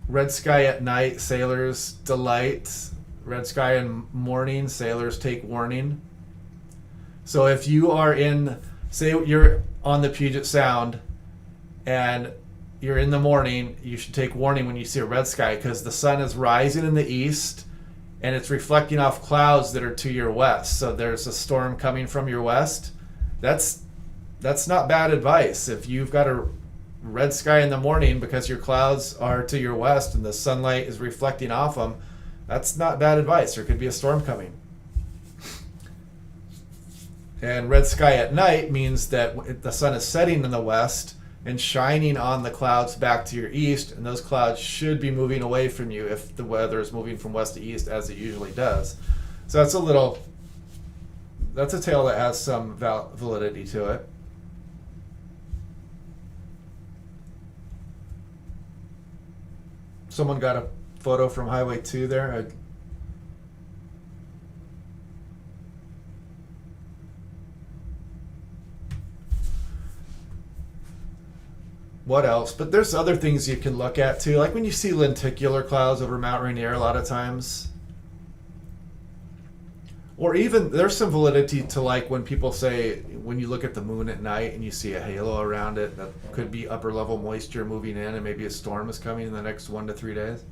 red sky at night, sailors delight. Red sky in morning, sailors take warning. So if you are say you're on the Puget Sound and you're in the morning, you should take warning when you see a red sky because the sun is rising in the east and it's reflecting off clouds that are to your west. So there's a storm coming from your west. That's not bad advice. If you've got a red sky in the morning because your clouds are to your west and the sunlight is reflecting off them, that's not bad advice. There could be a storm coming. And red sky at night means that the sun is setting in the west and shining on the clouds back to your east, and those clouds should be moving away from you if the weather is moving from west to east as it usually does. So that's a tale that has some validity to it. Someone got a photo from Highway 2 there. What else? But there's other things you can look at too, like when you see lenticular clouds over Mount Rainier a lot of times. Or even there's some validity to like when people say when you look at the moon at night and you see a halo around it, that could be upper level moisture moving in and maybe a storm is coming in the next 1 to 3 days.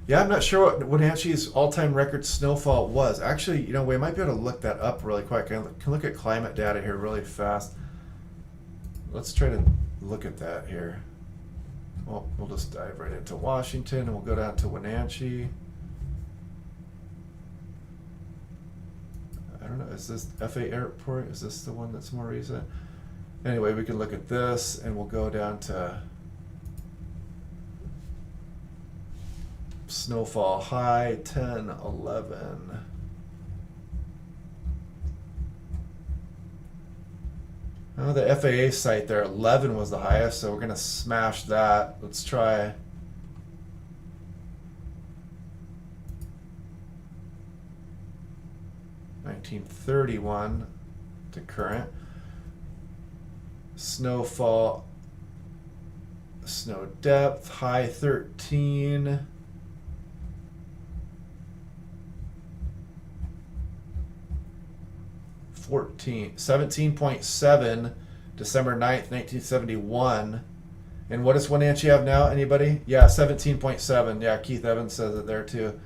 Yeah, I'm not sure what Wenatchee's all-time record snowfall was. Actually, we might be able to look that up really quick. I can look at climate data here really fast. Let's try to look at that here. Well, we'll just dive right into Washington and we'll go down to Wenatchee. I don't know, is this FA Airport? Is this the one that's more recent? Anyway, we can look at this and we'll go down to snowfall high 10, 11. Oh, the FAA site there, 11 was the highest, so we're going to smash that. Let's try. 1931 to current. Snowfall, snow depth, high 13. $14, 17.7, December 9th, 1971. And what is 1 inch you have now? Anybody? Yeah, 17.7. Yeah, Keith Evans says it there too.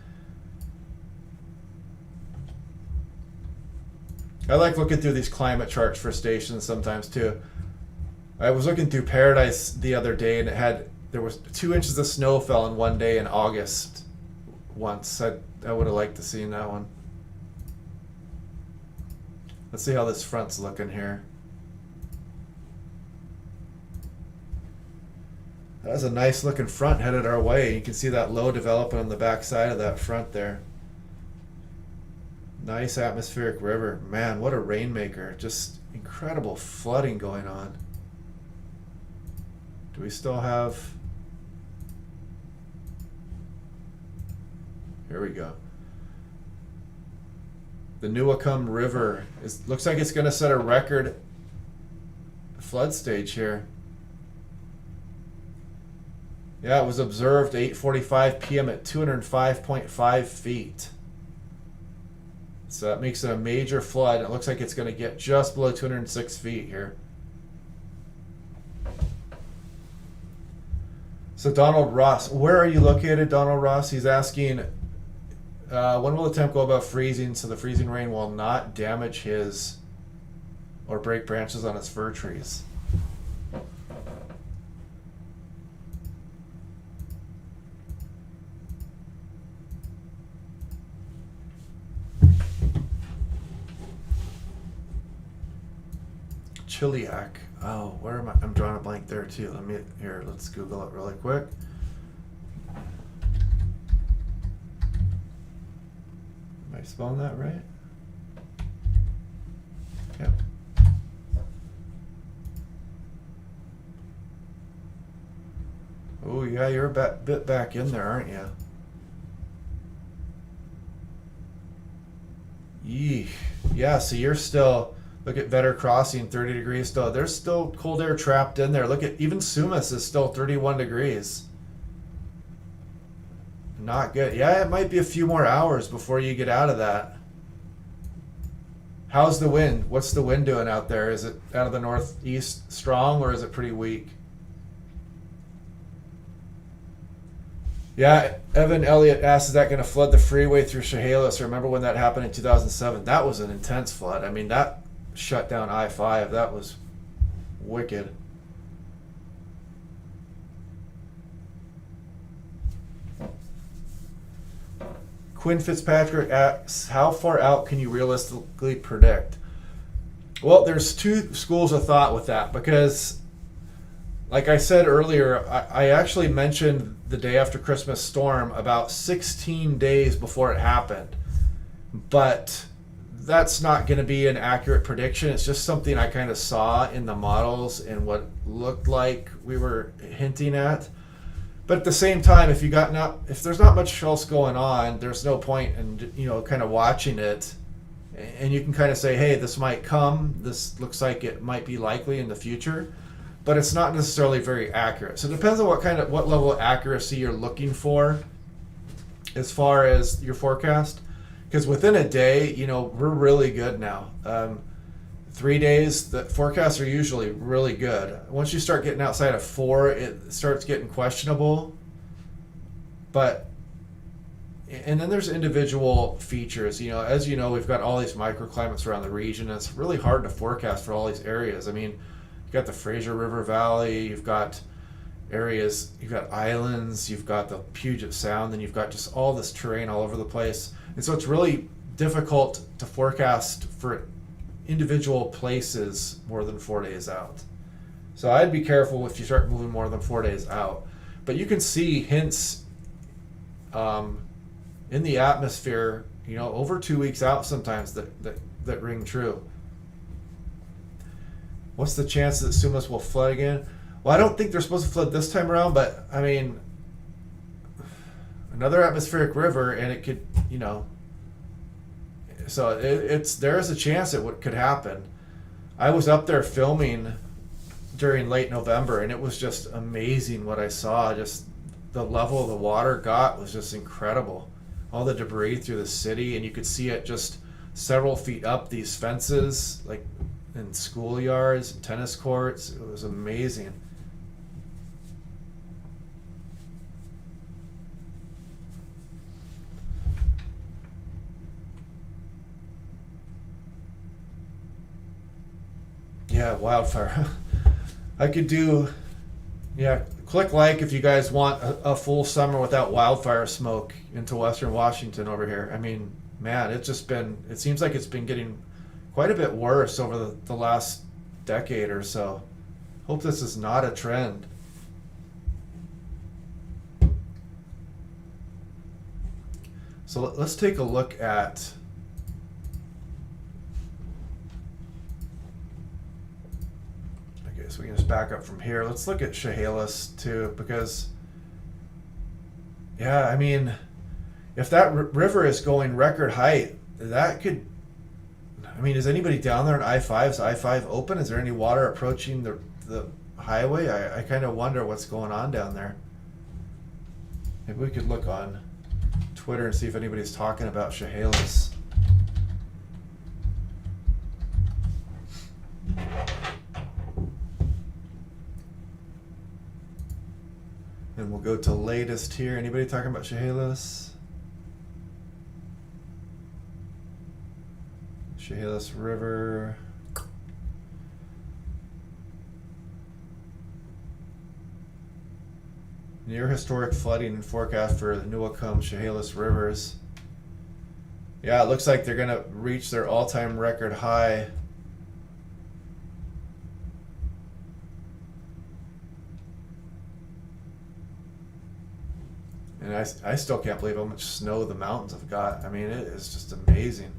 I like looking through these climate charts for stations sometimes too. I was looking through Paradise the other day, and there was 2 inches of snow fell in one day in August once. I would have liked to seen that one. Let's see how this front's looking here. That's a nice looking front headed our way. You can see that low developing on the back side of that front there. Nice atmospheric river. Man, what a rainmaker. Just incredible flooding going on. Do we still have... Here we go. The Newacum River looks like it's going to set a record flood stage here. Yeah, it was observed 8:45 p.m. at 205.5 feet. So that makes it a major flood. It looks like it's going to get just below 206 feet here. So Donald Ross, where are you located, Donald Ross? He's asking, when will the temp go above freezing so the freezing rain will not damage his or break branches on his fir trees? Chiliac. Oh, where am I? I'm drawing a blank there too. Let's Google it really quick. Am I spelling that right? Yep. Oh yeah, you're a bit back in there, aren't you? Yee. Yeah, so you're still... Look at Vetter Crossing, 30 degrees still. There's still cold air trapped in there. Look at, even Sumas is still 31 degrees. Not good. Yeah, it might be a few more hours before you get out of that. How's the wind? What's the wind doing out there? Is it out of the northeast strong, or is it pretty weak? Yeah, Evan Elliott asked, is that going to flood the freeway through Chehalis? Remember when that happened in 2007? That was an intense flood. I mean, that shut down I-5. That was wicked. Quinn Fitzpatrick asks, how far out can you realistically predict? Well, there's two schools of thought with that, because like I said earlier, I actually mentioned the day after Christmas storm about 16 days before it happened. But that's not going to be an accurate prediction. It's just something I kind of saw in the models and what looked like we were hinting at. But at the same time, if there's not much else going on, there's no point in kind of watching it. And you can kind of say, hey, this might come. This looks like it might be likely in the future. But it's not necessarily very accurate. So it depends on what level of accuracy you're looking for as far as your forecast. Because within a day, we're really good now. 3 days, the forecasts are usually really good. Once you start getting outside of 4, it starts getting questionable. And then there's individual features. As you know, we've got all these microclimates around the region. And it's really hard to forecast for all these areas. I mean, you've got the Fraser River Valley, you've got areas, you've got islands, you've got the Puget Sound, and you've got just all this terrain all over the place. And so it's really difficult to forecast for individual places more than 4 days out. So I'd be careful if you start moving more than 4 days out. But you can see hints in the atmosphere, over 2 weeks out sometimes that ring true. What's the chance that Sumas will flood again? Well, I don't think they're supposed to flood this time around, but I mean, another atmospheric river, and it could, So there's a chance could happen. I was up there filming during late November, and it was just amazing what I saw. Just the level of the water was just incredible. All the debris through the city, and you could see it just several feet up these fences, like in schoolyards and tennis courts. It was amazing. Yeah, Wildfire. I could do, yeah, click like if you guys want a full summer without wildfire smoke into Western Washington over here. I mean, man, it seems like it's been getting quite a bit worse over the last decade or so. Hope this is not a trend. So let's take a look at so we can just back up from here. Let's look at Chehalis too, because yeah, I mean, if that river is going record height, that could, I mean, is anybody down there on I-5? Is I-5 open? Is there any water approaching the highway? I kind of wonder what's going on down there. Maybe we could look on Twitter and see if anybody's talking about Chehalis. And we'll go to latest here. Anybody talking about Chehalis? Chehalis River. Near historic flooding and forecast for the Newacum Chehalis rivers. Yeah, it looks like they're going to reach their all-time record high. And I still can't believe how much snow the mountains have got. I mean, it is just amazing.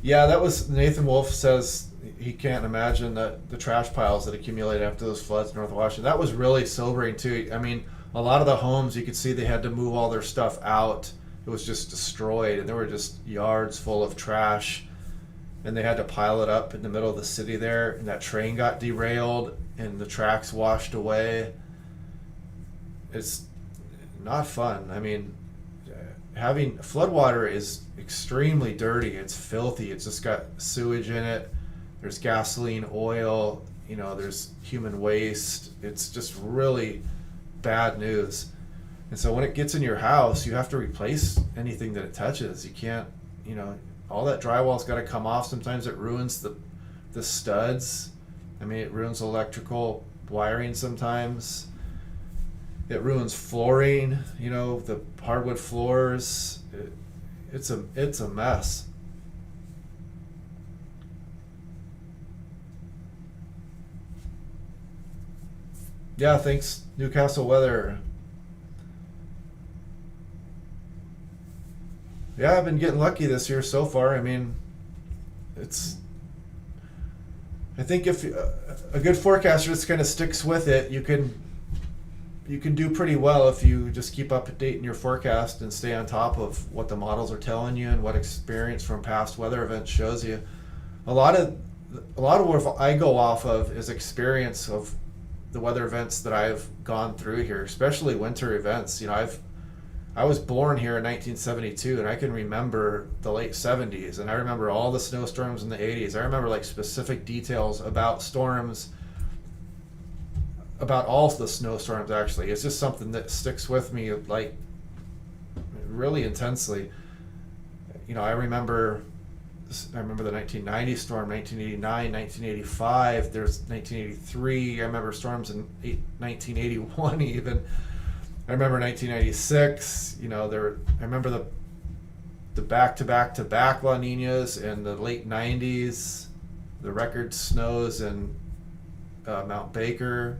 Yeah, that was Nathan Wolf says he can't imagine that the trash piles that accumulated after those floods in North Washington. That was really sobering too. I mean, a lot of the homes, you could see they had to move all their stuff out. It was just destroyed, and there were just yards full of trash, and they had to pile it up in the middle of the city there, and that train got derailed and the tracks washed away. It's not fun. I mean, having floodwater is extremely dirty. It's filthy. It's just got sewage in it. There's gasoline, oil, there's human waste. It's just really bad news. And so when it gets in your house, you have to replace anything that it touches. You can't, all that drywall's got to come off. Sometimes it ruins the studs. I mean, it ruins electrical wiring sometimes. It ruins flooring, the hardwood floors. It's a mess. Yeah, thanks, Newcastle Weather. Yeah, I've been getting lucky this year so far. I mean, I think if a good forecaster just kind of sticks with it, you can do pretty well if you just keep up to date in your forecast and stay on top of what the models are telling you and what experience from past weather events shows you. A lot of what I go off of is experience of the weather events that I've gone through here, especially winter events. I was born here in 1972, and I can remember the late 70s, and I remember all the snowstorms in the 80s. I remember like specific details about storms, about all the snowstorms actually. It's just something that sticks with me like really intensely. I remember the 1990 storm, 1989, 1985, there's 1983. I remember storms in 1981 even. I remember 1996, I remember the back-to-back-to-back La Niñas in the late 90s, the record snows in Mount Baker.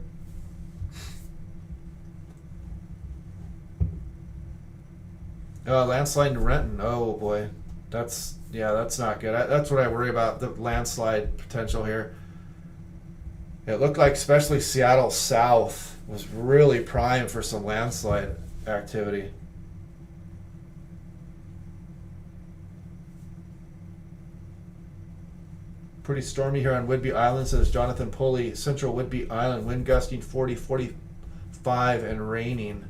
Landslide in Renton. Oh boy, that's not good. That's what I worry about, the landslide potential here. It looked like especially Seattle South was really prime for some landslide activity. Pretty stormy here on Whidbey Island, says Jonathan Pulley. Central Whidbey Island, wind gusting 40, 45 and raining.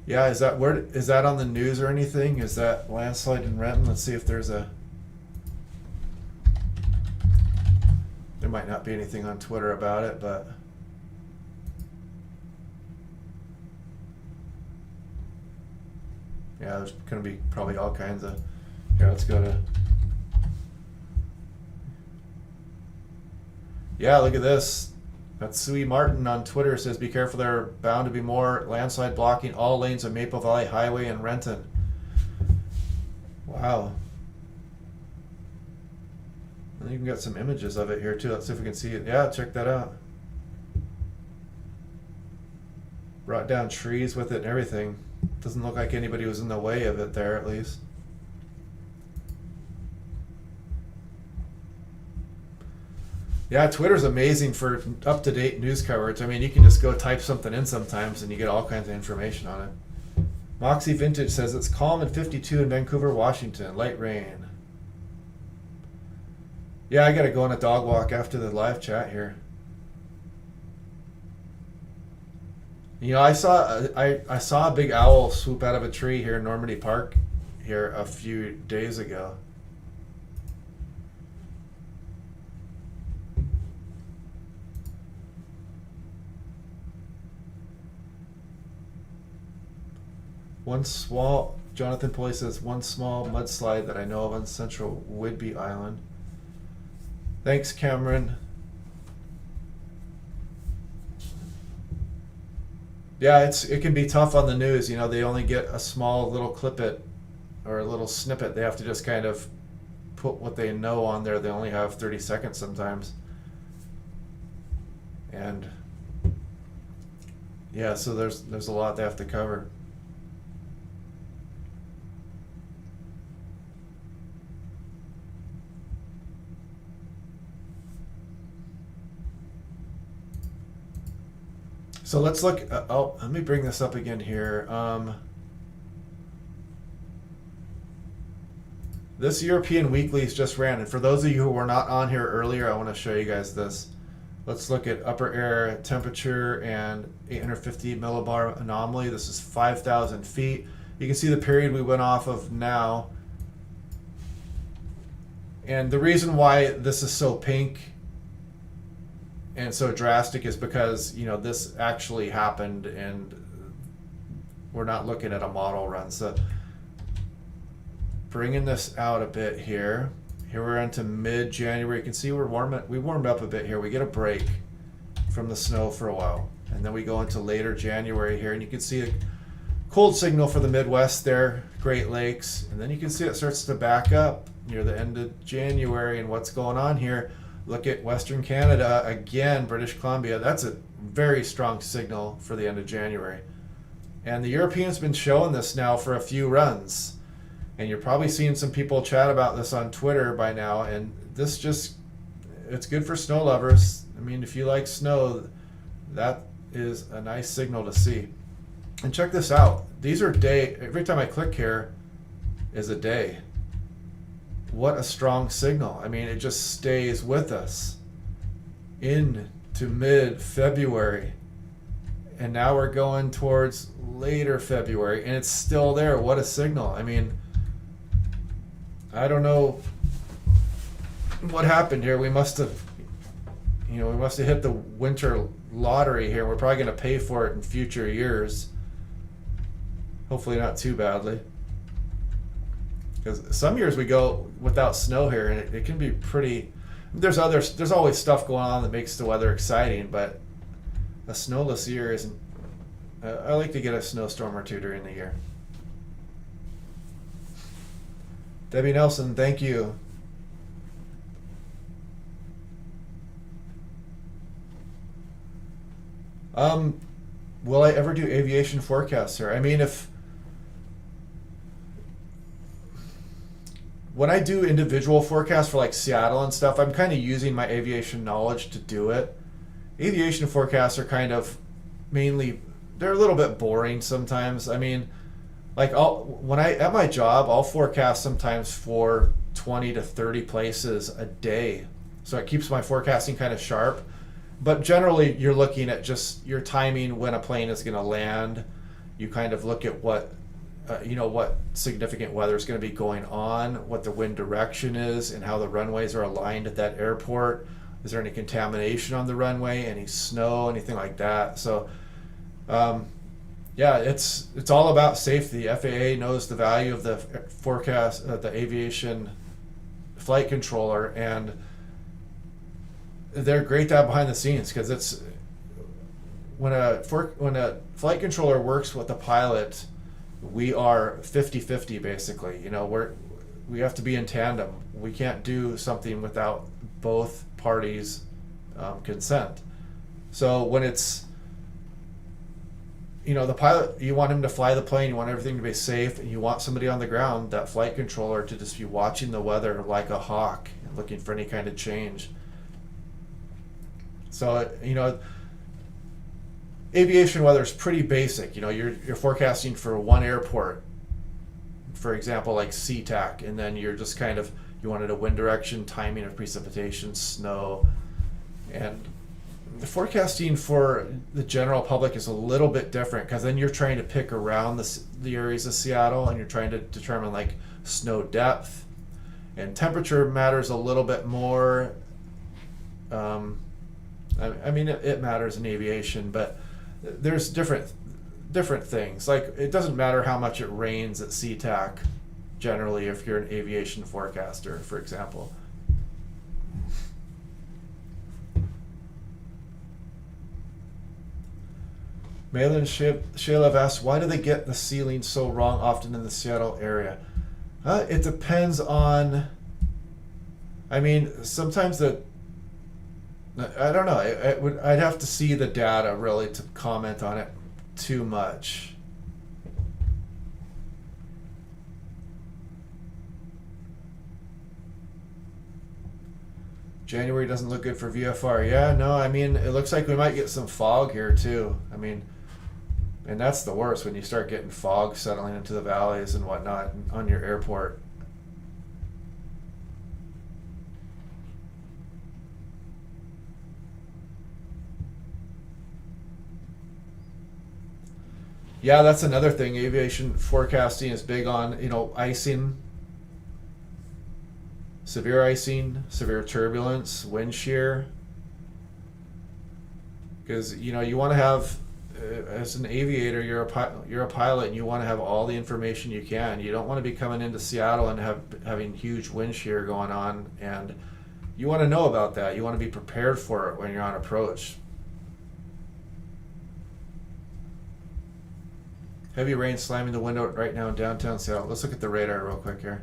Yeah, is that on the news or anything? Is that landslide in Renton? Let's see if there's a... There might not be anything on Twitter about it, but... Yeah, there's going to be probably all kinds of... Here, let's go to... Yeah, look at this. That's Sue Martin on Twitter, says, be careful, there are bound to be more landslide blocking all lanes of Maple Valley Highway in Renton. Wow. And you can get some images of it here too. Let's see if we can see it. Yeah, check that out. Brought down trees with it and everything. Doesn't look like anybody was in the way of it there, at least. Yeah, Twitter's amazing for up-to-date news coverage. I mean, you can just go type something in sometimes and you get all kinds of information on it. Moxie Vintage says it's calm and 52 in Vancouver, Washington. Light rain. Yeah, I gotta go on a dog walk after the live chat here. You know, I saw a big owl swoop out of a tree here in Normandy Park here a few days ago. Jonathan Pulley says, one small mudslide that I know of on Central Whidbey Island. Thanks, Cameron. Yeah, it can be tough on the news. You know, they only get a small little clip or a little snippet. They have to just kind of put what they know on there. They only have 30 seconds sometimes. And yeah, so there's a lot they have to cover. So let's look, let me bring this up again here. This European Weeklies just ran, and for those of you who were not on here earlier, I want to show you guys this. Let's look at upper air temperature and 850 millibar anomaly. This is 5,000 feet. You can see the period we went off of now. And the reason why this is so pink and so drastic is because, you know, this actually happened and we're not looking at a model run. So bringing this out a bit here. Here we're into mid-January. You can see we warmed up a bit here. We get a break from the snow for a while. And then we go into later January here, and you can see a cold signal for the Midwest there, Great Lakes. And then you can see it starts to back up near the end of January. And what's going on here? Look at Western Canada, again, British Columbia. That's a very strong signal for the end of January. And the Europeans been showing this now for a few runs. And you're probably seeing some people chat about this on Twitter by now. And this just, it's good for snow lovers. I mean, if you like snow, that is a nice signal to see. And check this out. These are every time I click here is a day. What a strong signal. I mean, it just stays with us into mid-February. And now we're going towards later February, and it's still there. What a signal. I mean, I don't know what happened here. We must have hit the winter lottery here. We're probably going to pay for it in future years. Hopefully not too badly. Because some years we go without snow here, and it can be pretty. There's always stuff going on that makes the weather exciting, but a snowless year isn't. I like to get a snowstorm or two during the year. Debbie Nelson, thank you. Will I ever do aviation forecasts here? I mean, when I do individual forecasts for like Seattle and stuff, I'm kind of using my aviation knowledge to do it. Aviation forecasts are kind of mainly, they're a little bit boring sometimes. I mean, like when I at my job, I'll forecast sometimes for 20 to 30 places a day. So it keeps my forecasting kind of sharp. But generally, you're looking at just your timing when a plane is going to land. You kind of look at what significant weather is going to be going on, what the wind direction is, and how the runways are aligned at that airport. Is there any contamination on the runway, any snow, anything like that? So, yeah, it's all about safety. The FAA knows the value of the forecast, the aviation flight controller, and they're great to have behind the scenes, because it's when a flight controller works with the pilot, we are 50-50 basically. We have to be in tandem. We can't do something without both parties' consent. So when it's the pilot, you want him to fly the plane, you want everything to be safe, and you want somebody on the ground, that flight controller, to just be watching the weather like a hawk, looking for any kind of change. So, aviation weather is pretty basic. You're forecasting for one airport, for example, like SeaTac, and then you're just you wanted a wind direction, timing of precipitation, snow, and the forecasting for the general public is a little bit different, because then you're trying to pick around the areas of Seattle, and you're trying to determine like snow depth, and temperature matters a little bit more. I mean, it matters in aviation, but there's different things. Like, it doesn't matter how much it rains at SeaTac, generally, if you're an aviation forecaster, for example. Malin Shalev asks, why do they get the ceiling so wrong often in the Seattle area? It depends on, sometimes I don't know. I'd have to see the data really to comment on it too much. January doesn't look good for VFR. Yeah, no, it looks like we might get some fog here too. And that's the worst, when you start getting fog settling into the valleys and whatnot on your airport. Yeah, that's another thing. Aviation forecasting is big on, icing, severe turbulence, wind shear. Because, you want to have, as an aviator, you're a pilot, and you want to have all the information you can. You don't want to be coming into Seattle and having huge wind shear going on, and you want to know about that. You want to be prepared for it when you're on approach. Heavy rain slamming the window right now in downtown Seattle. Let's look at the radar real quick here.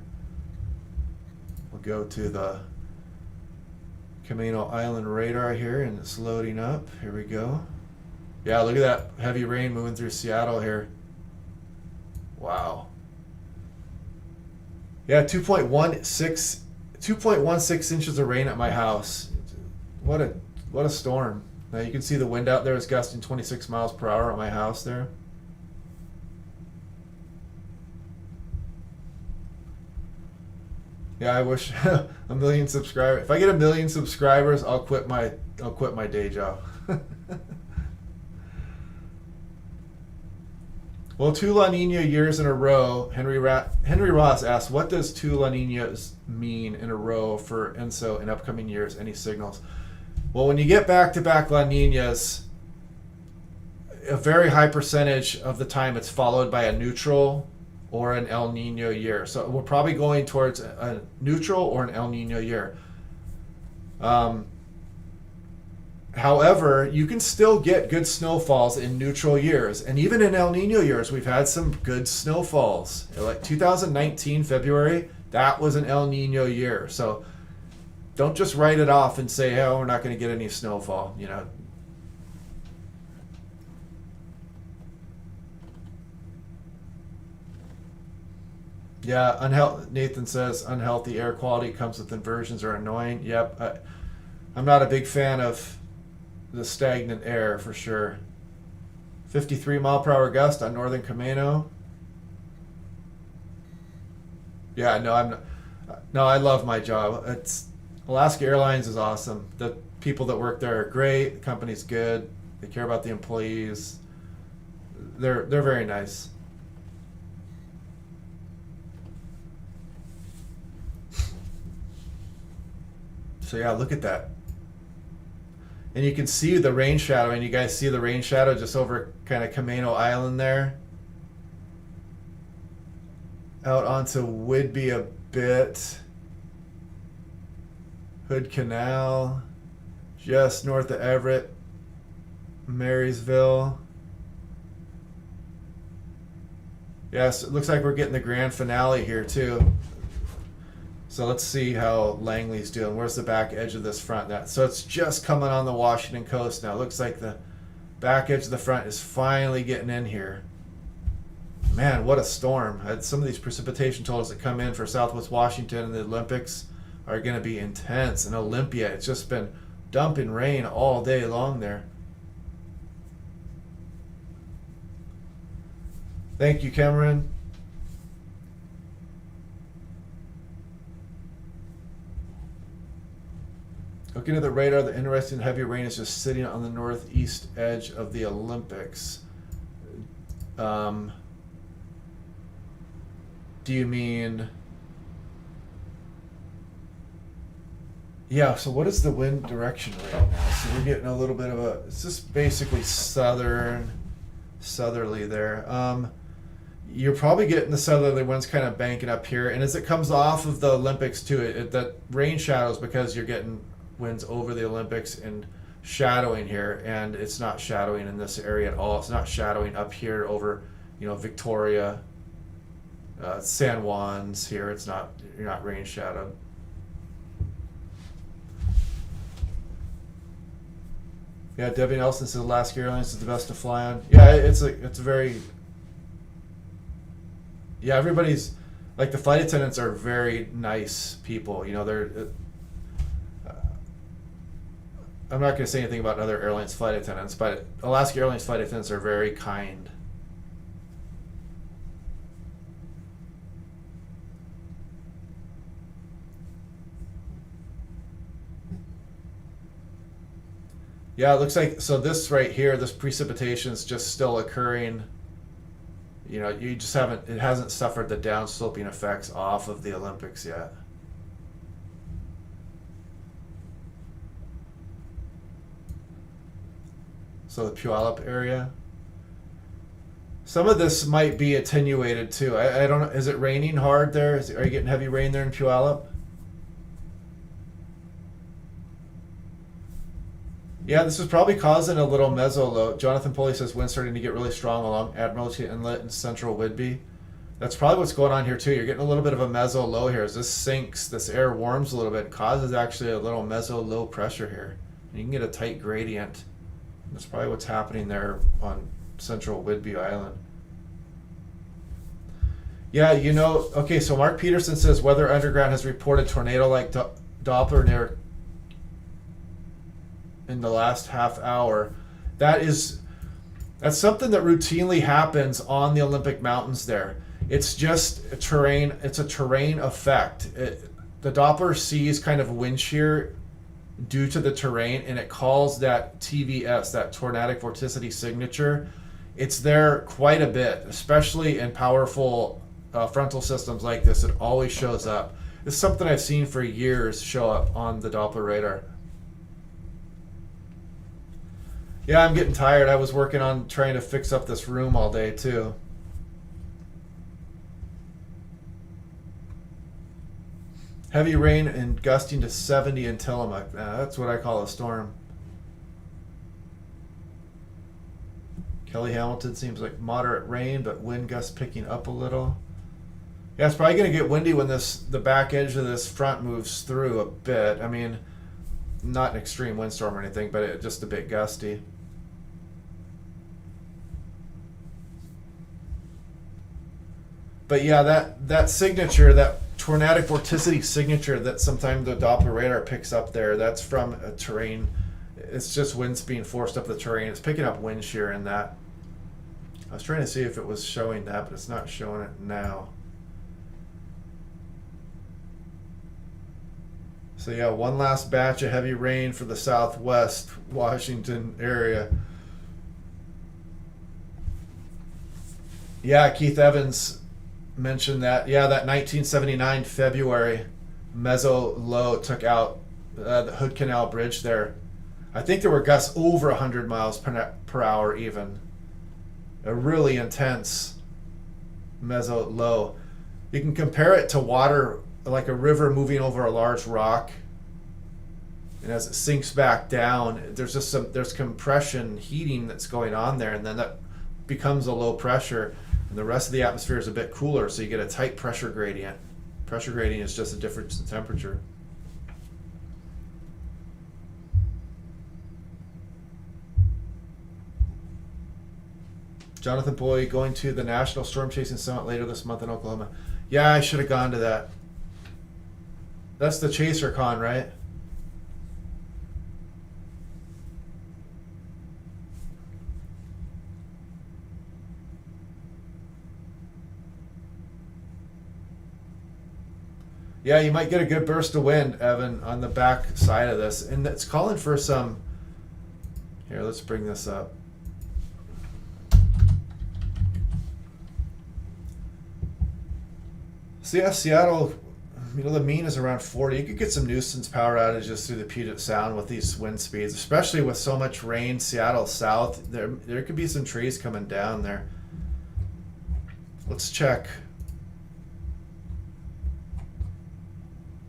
We'll go to the Camino Island radar here, and it's loading up. Here we go. Yeah, look at that heavy rain moving through Seattle here. Wow. Yeah, 2.16 inches of rain at my house. What a storm. Now you can see the wind out there is gusting 26 miles per hour at my house there. Yeah, I wish a million subscribers. If I get 1 million subscribers, I'll quit my day job. Well, 2 La Nina years in a row. Henry Ross asked, what does 2 La Ninas mean in a row for ENSO in upcoming years? Any signals? Well, when you get back-to-back La Ninas, a very high percentage of the time it's followed by a neutral or an El Nino year. So we're probably going towards a neutral or an El Nino year. However, you can still get good snowfalls in neutral years. And even in El Nino years, we've had some good snowfalls. Like 2019, February, that was an El Nino year. So don't just write it off and say, oh, we're not going to get any snowfall. Yeah, Nathan says unhealthy air quality comes with inversions are annoying. Yep, I'm not a big fan of the stagnant air for sure. 53 mile per hour gust on northern Camino. Yeah, no, I'm not. No, I love my job. It's Alaska Airlines is awesome. The people that work there are great. The company's good. They care about the employees. They're very nice. So yeah, look at that. And you can see the rain shadow, and you guys see the rain shadow just over kind of Camino Island there. Out onto Whidbey a bit. Hood Canal. Just north of Everett. Marysville. Yes, it looks like we're getting the grand finale here too. So let's see how Langley's doing. Where's the back edge of this front? So it's just coming on the Washington coast now. It looks like the back edge of the front is finally getting in here. Man, what a storm. Some of these precipitation totals that come in for Southwest Washington and the Olympics are going to be intense. And Olympia, it's just been dumping rain all day long there. Thank you, Cameron. Looking at the radar, the interesting heavy rain is just sitting on the northeast edge of the Olympics. Do you mean... Yeah, so what is the wind direction right now? So we're getting a little bit of a... It's just basically southerly there. You're probably getting the southerly winds kind of banking up here. And as it comes off of the Olympics too, that rain shadows because you're getting winds over the Olympics and shadowing here, and it's not shadowing in this area at all. It's not shadowing up here over, Victoria, San Juan's here. It's not, you're not rain shadowed. Yeah, Debbie Nelson says Alaska Airlines is the best to fly on. Yeah, it's a very, yeah, everybody's, like the flight attendants are very nice people. They're, I'm not going to say anything about other airlines flight attendants, but Alaska Airlines flight attendants are very kind. Yeah, it looks like, so this right here, this precipitation is just still occurring. You just it hasn't suffered the downsloping effects off of the Olympics yet. So the Puyallup area. Some of this might be attenuated too. I don't know. Is it raining hard there? Are you getting heavy rain there in Puyallup? Yeah, this is probably causing a little meso-low. Jonathan Pulley says wind's starting to get really strong along Admiralty Inlet and central Whidbey. That's probably what's going on here too. You're getting a little bit of a meso-low here. As this sinks, this air warms a little bit, causes actually a little meso-low pressure here. And you can get a tight gradient. That's probably what's happening there on central Whidbey Island. Yeah, okay, so Mark Peterson says Weather Underground has reported tornado-like Doppler near in the last half hour. That's something that routinely happens on the Olympic Mountains there. It's just a terrain effect. The Doppler sees kind of wind shear due to the terrain, and it calls that TVS, that tornadic vorticity signature. It's there quite a bit, especially in powerful frontal systems like this. It always shows up. It's something I've seen for years show up on the Doppler radar. Yeah, I'm getting tired. I was working on trying to fix up this room all day too. Heavy rain and gusting to 70 in Tillamook. That's what I call a storm. Kelly Hamilton seems like moderate rain, but wind gusts picking up a little. Yeah, it's probably going to get windy when the back edge of this front moves through a bit. I mean, not an extreme windstorm or anything, but just a bit gusty. But yeah, that signature, that tornadic vorticity signature that sometimes the Doppler radar picks up there, that's from a terrain. It's just winds being forced up the terrain. It's picking up wind shear in that. I was trying to see if it was showing that, but it's not showing it now. So yeah, one last batch of heavy rain for the southwest Washington area. Yeah, Keith Evans mentioned that. Yeah, that 1979 February meso low took out the Hood Canal Bridge there. I think there were gusts over 100 miles per hour even. A really intense meso low. You can compare it to water, like a river moving over a large rock. And as it sinks back down, there's compression, heating that's going on there, and then that becomes a low pressure, and the rest of the atmosphere is a bit cooler, so you get a tight pressure gradient. Pressure gradient is just a difference in temperature. Jonathan Boyd going to the National Storm Chasing Summit later this month in Oklahoma. Yeah, I should have gone to that. That's the Chaser Con, right? Yeah, you might get a good burst of wind, Evan, on the back side of this. And it's calling for some... Here, let's bring this up. So yeah, Seattle, the mean is around 40. You could get some nuisance power outages through the Puget Sound with these wind speeds, especially with so much rain. Seattle south, there could be some trees coming down there. Let's check.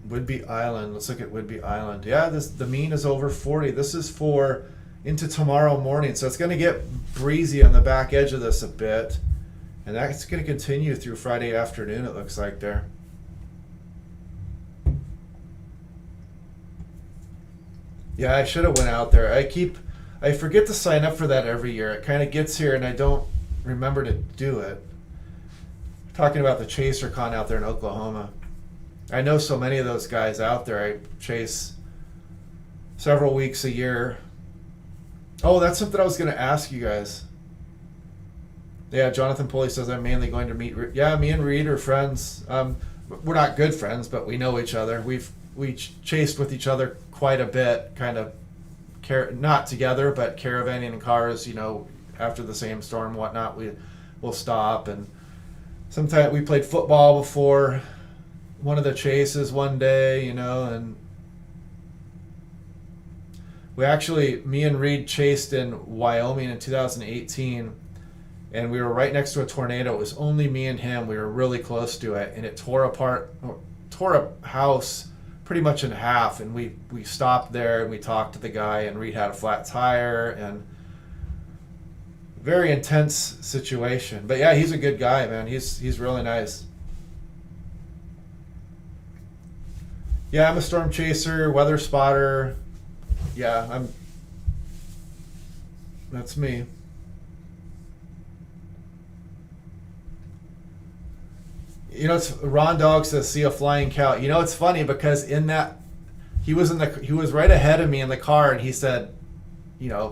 Whidbey Island. Let's look at Whidbey Island. Yeah, the mean is over 40. This is for into tomorrow morning, so it's going to get breezy on the back edge of this a bit. And that's going to continue through Friday afternoon, it looks like there. Yeah, I should have went out there. I forget to sign up for that every year. It kind of gets here and I don't remember to do it. Talking about the Chaser Con out there in Oklahoma. I know so many of those guys out there. I chase several weeks a year. Oh, that's something I was going to ask you guys. Yeah, Jonathan Pulley says I'm mainly going to meet. Yeah, me and Reed are friends. We're not good friends, but we know each other. We chased with each other quite a bit, kind of not together, but caravanning in cars. After the same storm, and whatnot, we'll stop, and sometimes we played football before one of the chases one day, and me and Reed chased in Wyoming in 2018. And we were right next to a tornado. It was only me and him. We were really close to it, and it tore a house pretty much in half. And we stopped there and we talked to the guy, and Reed had a flat tire, and very intense situation. But yeah, he's a good guy, man. He's really nice. Yeah, I'm a storm chaser, weather spotter. Yeah, that's me. It's Ron Dog says, see a flying cow. It's funny because in that he was right ahead of me in the car, and he said,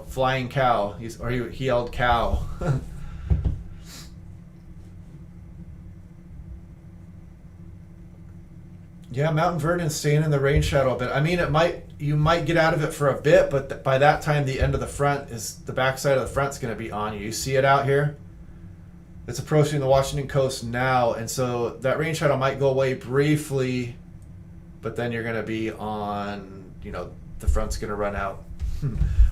flying cow. He yelled cow. Yeah, Mountain Vernon's staying in the rain shadow a bit. I mean, you might get out of it for a bit, but by that time the backside of the front's going to be on you. You see it out here? It's approaching the Washington coast now, and so that rain shadow might go away briefly, but then you're going to be on, the front's going to run out.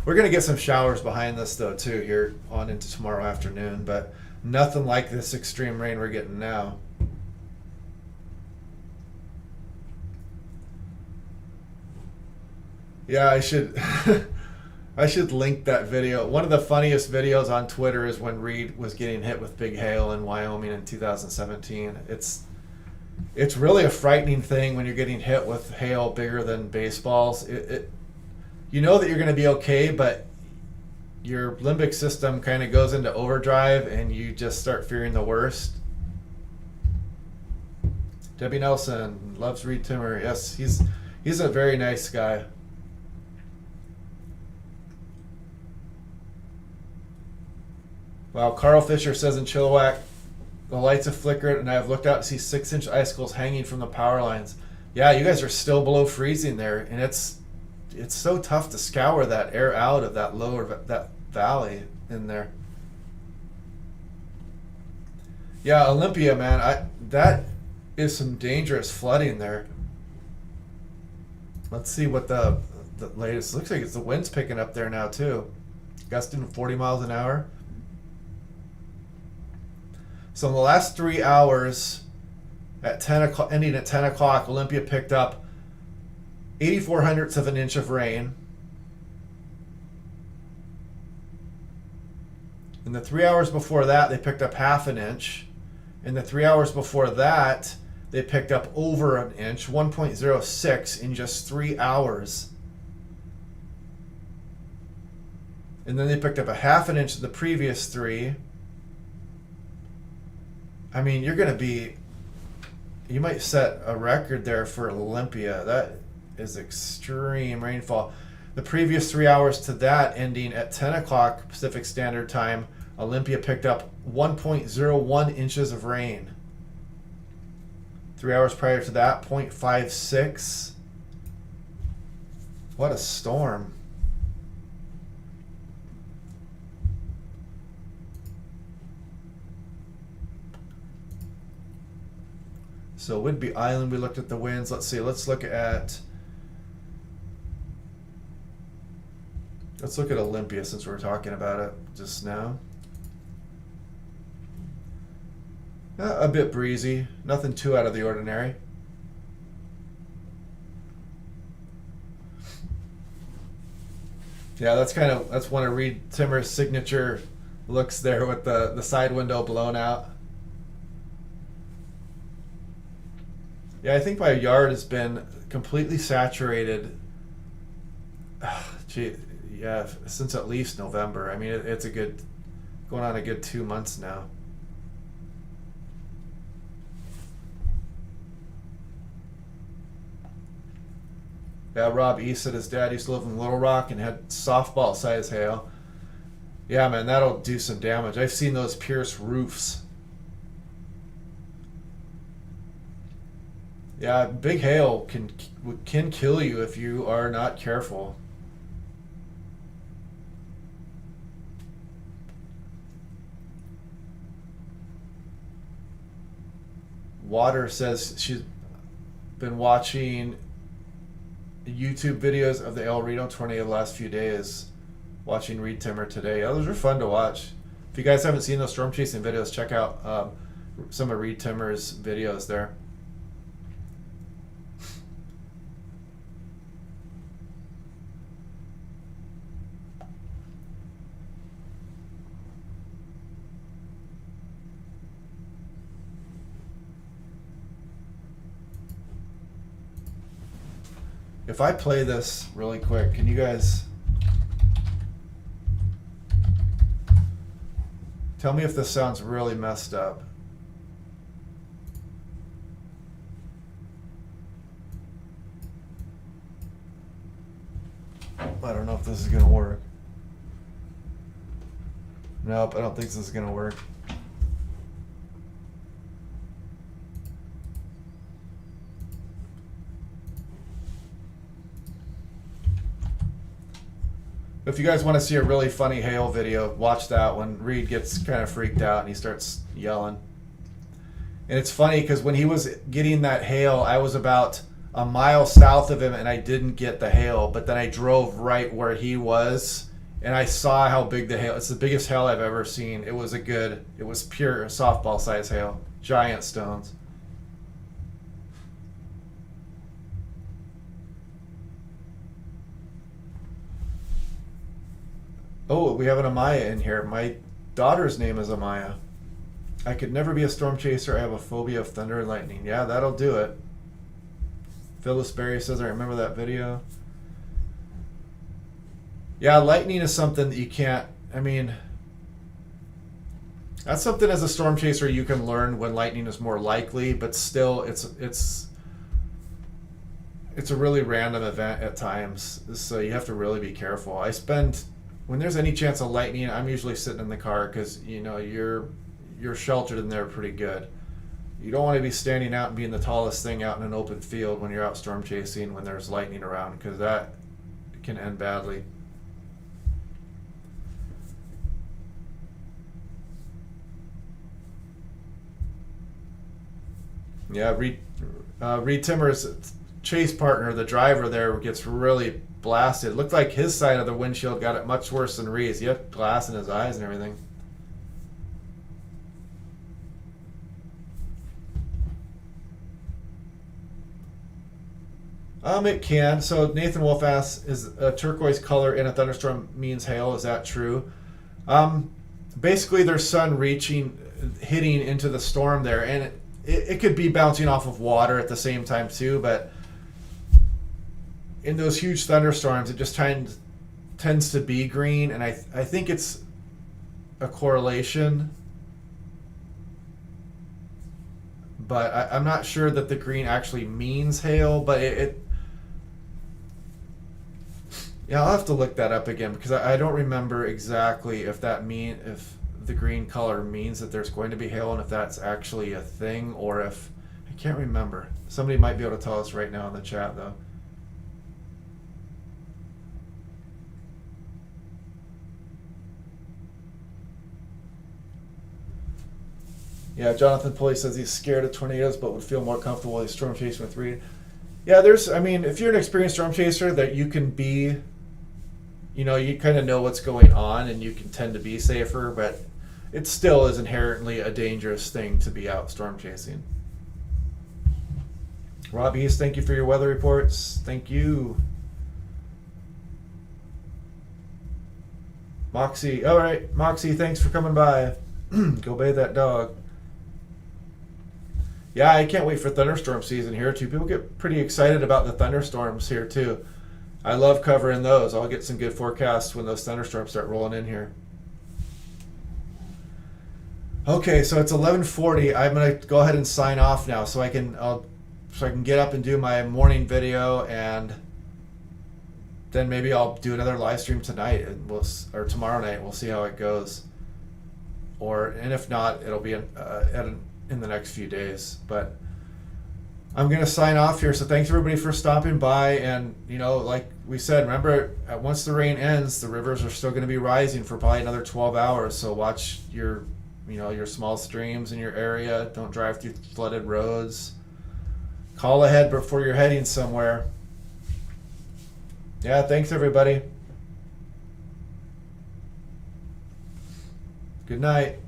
We're going to get some showers behind this, though, too, here on into tomorrow afternoon, but nothing like this extreme rain we're getting now. Yeah, I should link that video. One of the funniest videos on Twitter is when Reed was getting hit with big hail in Wyoming in 2017. It's really a frightening thing when you're getting hit with hail bigger than baseballs. You know that you're going to be okay, but your limbic system kind of goes into overdrive and you just start fearing the worst. Debbie Nelson loves Reed Timmer. Yes, he's a very nice guy. Wow, Carl Fisher says in Chilliwack, the lights have flickered and I've looked out to see 6-inch icicles hanging from the power lines. Yeah, you guys are still below freezing there, and it's so tough to scour that air out of that that valley in there. Yeah, Olympia, man, that is some dangerous flooding there. Let's see what the latest looks like. It's the wind's picking up there now too, gusting 40 miles an hour. So in the last 3 hours, at 10 o'clock, ending at 10 o'clock, Olympia picked up 84 hundredths of an inch of rain. In the 3 hours before that, they picked up half an inch. In the 3 hours before that, they picked up over an inch, 1.06 in just 3 hours. And then they picked up a half an inch the previous 3. I mean, you might set a record there for Olympia. That is extreme rainfall. The previous 3 hours to that, ending at 10 o'clock Pacific Standard Time, Olympia picked up 1.01 inches of rain. 3 hours prior to that, 0.56. What a storm. So Whidbey Island, we looked at the winds. Let's see, let's look at Olympia since we were talking about it just now. A bit breezy, nothing too out of the ordinary. Yeah, that's one of Reed Timmer's signature looks there with the side window blown out. Yeah, I think my yard has been completely saturated. Since at least November. I mean, it's going on a good 2 months now. Yeah, Rob East said his dad used to live in Little Rock and had softball size hail. Yeah, man, that'll do some damage. I've seen those pierce roofs. Yeah, big hail can kill you if you are not careful. Water says she's been watching YouTube videos of the El Reno tornado the last few days, watching Reed Timmer today. Yeah, those are fun to watch. If you guys haven't seen those storm chasing videos, check out some of Reed Timmer's videos there. If I play this really quick, can you guys tell me if this sounds really messed up? I don't know if this is gonna work. Nope, I don't think this is gonna work. If you guys want to see a really funny hail video, watch that one. Reed gets kind of freaked out and he starts yelling. And it's funny because when he was getting that hail, I was about a mile south of him and I didn't get the hail, but then I drove right where he was and I saw how big the hail. It's the biggest hail I've ever seen. It was pure softball size hail, giant stones. Oh, we have an Amaya in here. My daughter's name is Amaya. I could never be a storm chaser. I have a phobia of thunder and lightning. Yeah, that'll do it. Phyllis Berry says, I remember that video. Yeah, lightning is something that you can't, I mean, That's something as a storm chaser you can learn when lightning is more likely, but still it's a really random event at times, so you have to really be careful. When there's any chance of lightning, I'm usually sitting in the car because you're sheltered in there pretty good. You don't want to be standing out and being the tallest thing out in an open field when you're out storm chasing when there's lightning around, because that can end badly. Yeah, Reed Timmer's chase partner, the driver there, gets really blasted. It looked like his side of the windshield got it much worse than Reed's. He had glass in his eyes and everything. It can. So Nathan Wolf asks, is a turquoise color in a thunderstorm means hail? Is that true? Basically, there's sun hitting into the storm there, and it could be bouncing off of water at the same time too, but in those huge thunderstorms, it just tends to be green, and I think it's a correlation, but I'm not sure that the green actually means hail, but yeah, I'll have to look that up again because I don't remember exactly if the green color means that there's going to be hail and if that's actually a thing, or if I can't remember. Somebody might be able to tell us right now in the chat though. Yeah, Jonathan Pulley says he's scared of tornadoes but would feel more comfortable while he's storm chasing with Reed. Yeah, if you're an experienced storm chaser, that you can be, you kind of know what's going on and you can tend to be safer, but it still is inherently a dangerous thing to be out storm chasing. Rob East, thank you for your weather reports. Thank you. Moxie, all right, Moxie, thanks for coming by. Go bathe that dog. Yeah, I can't wait for thunderstorm season here too. People get pretty excited about the thunderstorms here too. I love covering those. I'll get some good forecasts when those thunderstorms start rolling in here. Okay, so it's 11:40. I'm gonna go ahead and sign off now, so I can get up and do my morning video, and then maybe I'll do another live stream tonight, or tomorrow night. We'll see how it goes. And if not, it'll be in the next few days. But I'm going to sign off here. So thanks everybody for stopping by. And, like we said, remember, once the rain ends, the rivers are still going to be rising for probably another 12 hours. So watch your small streams in your area. Don't drive through flooded roads. Call ahead before you're heading somewhere. Yeah, thanks everybody. Good night.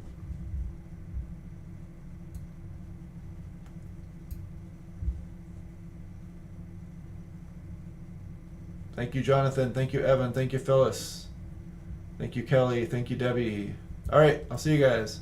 Thank you, Jonathan. Thank you, Evan. Thank you, Phyllis. Thank you, Kelly. Thank you, Debbie. All right, I'll see you guys.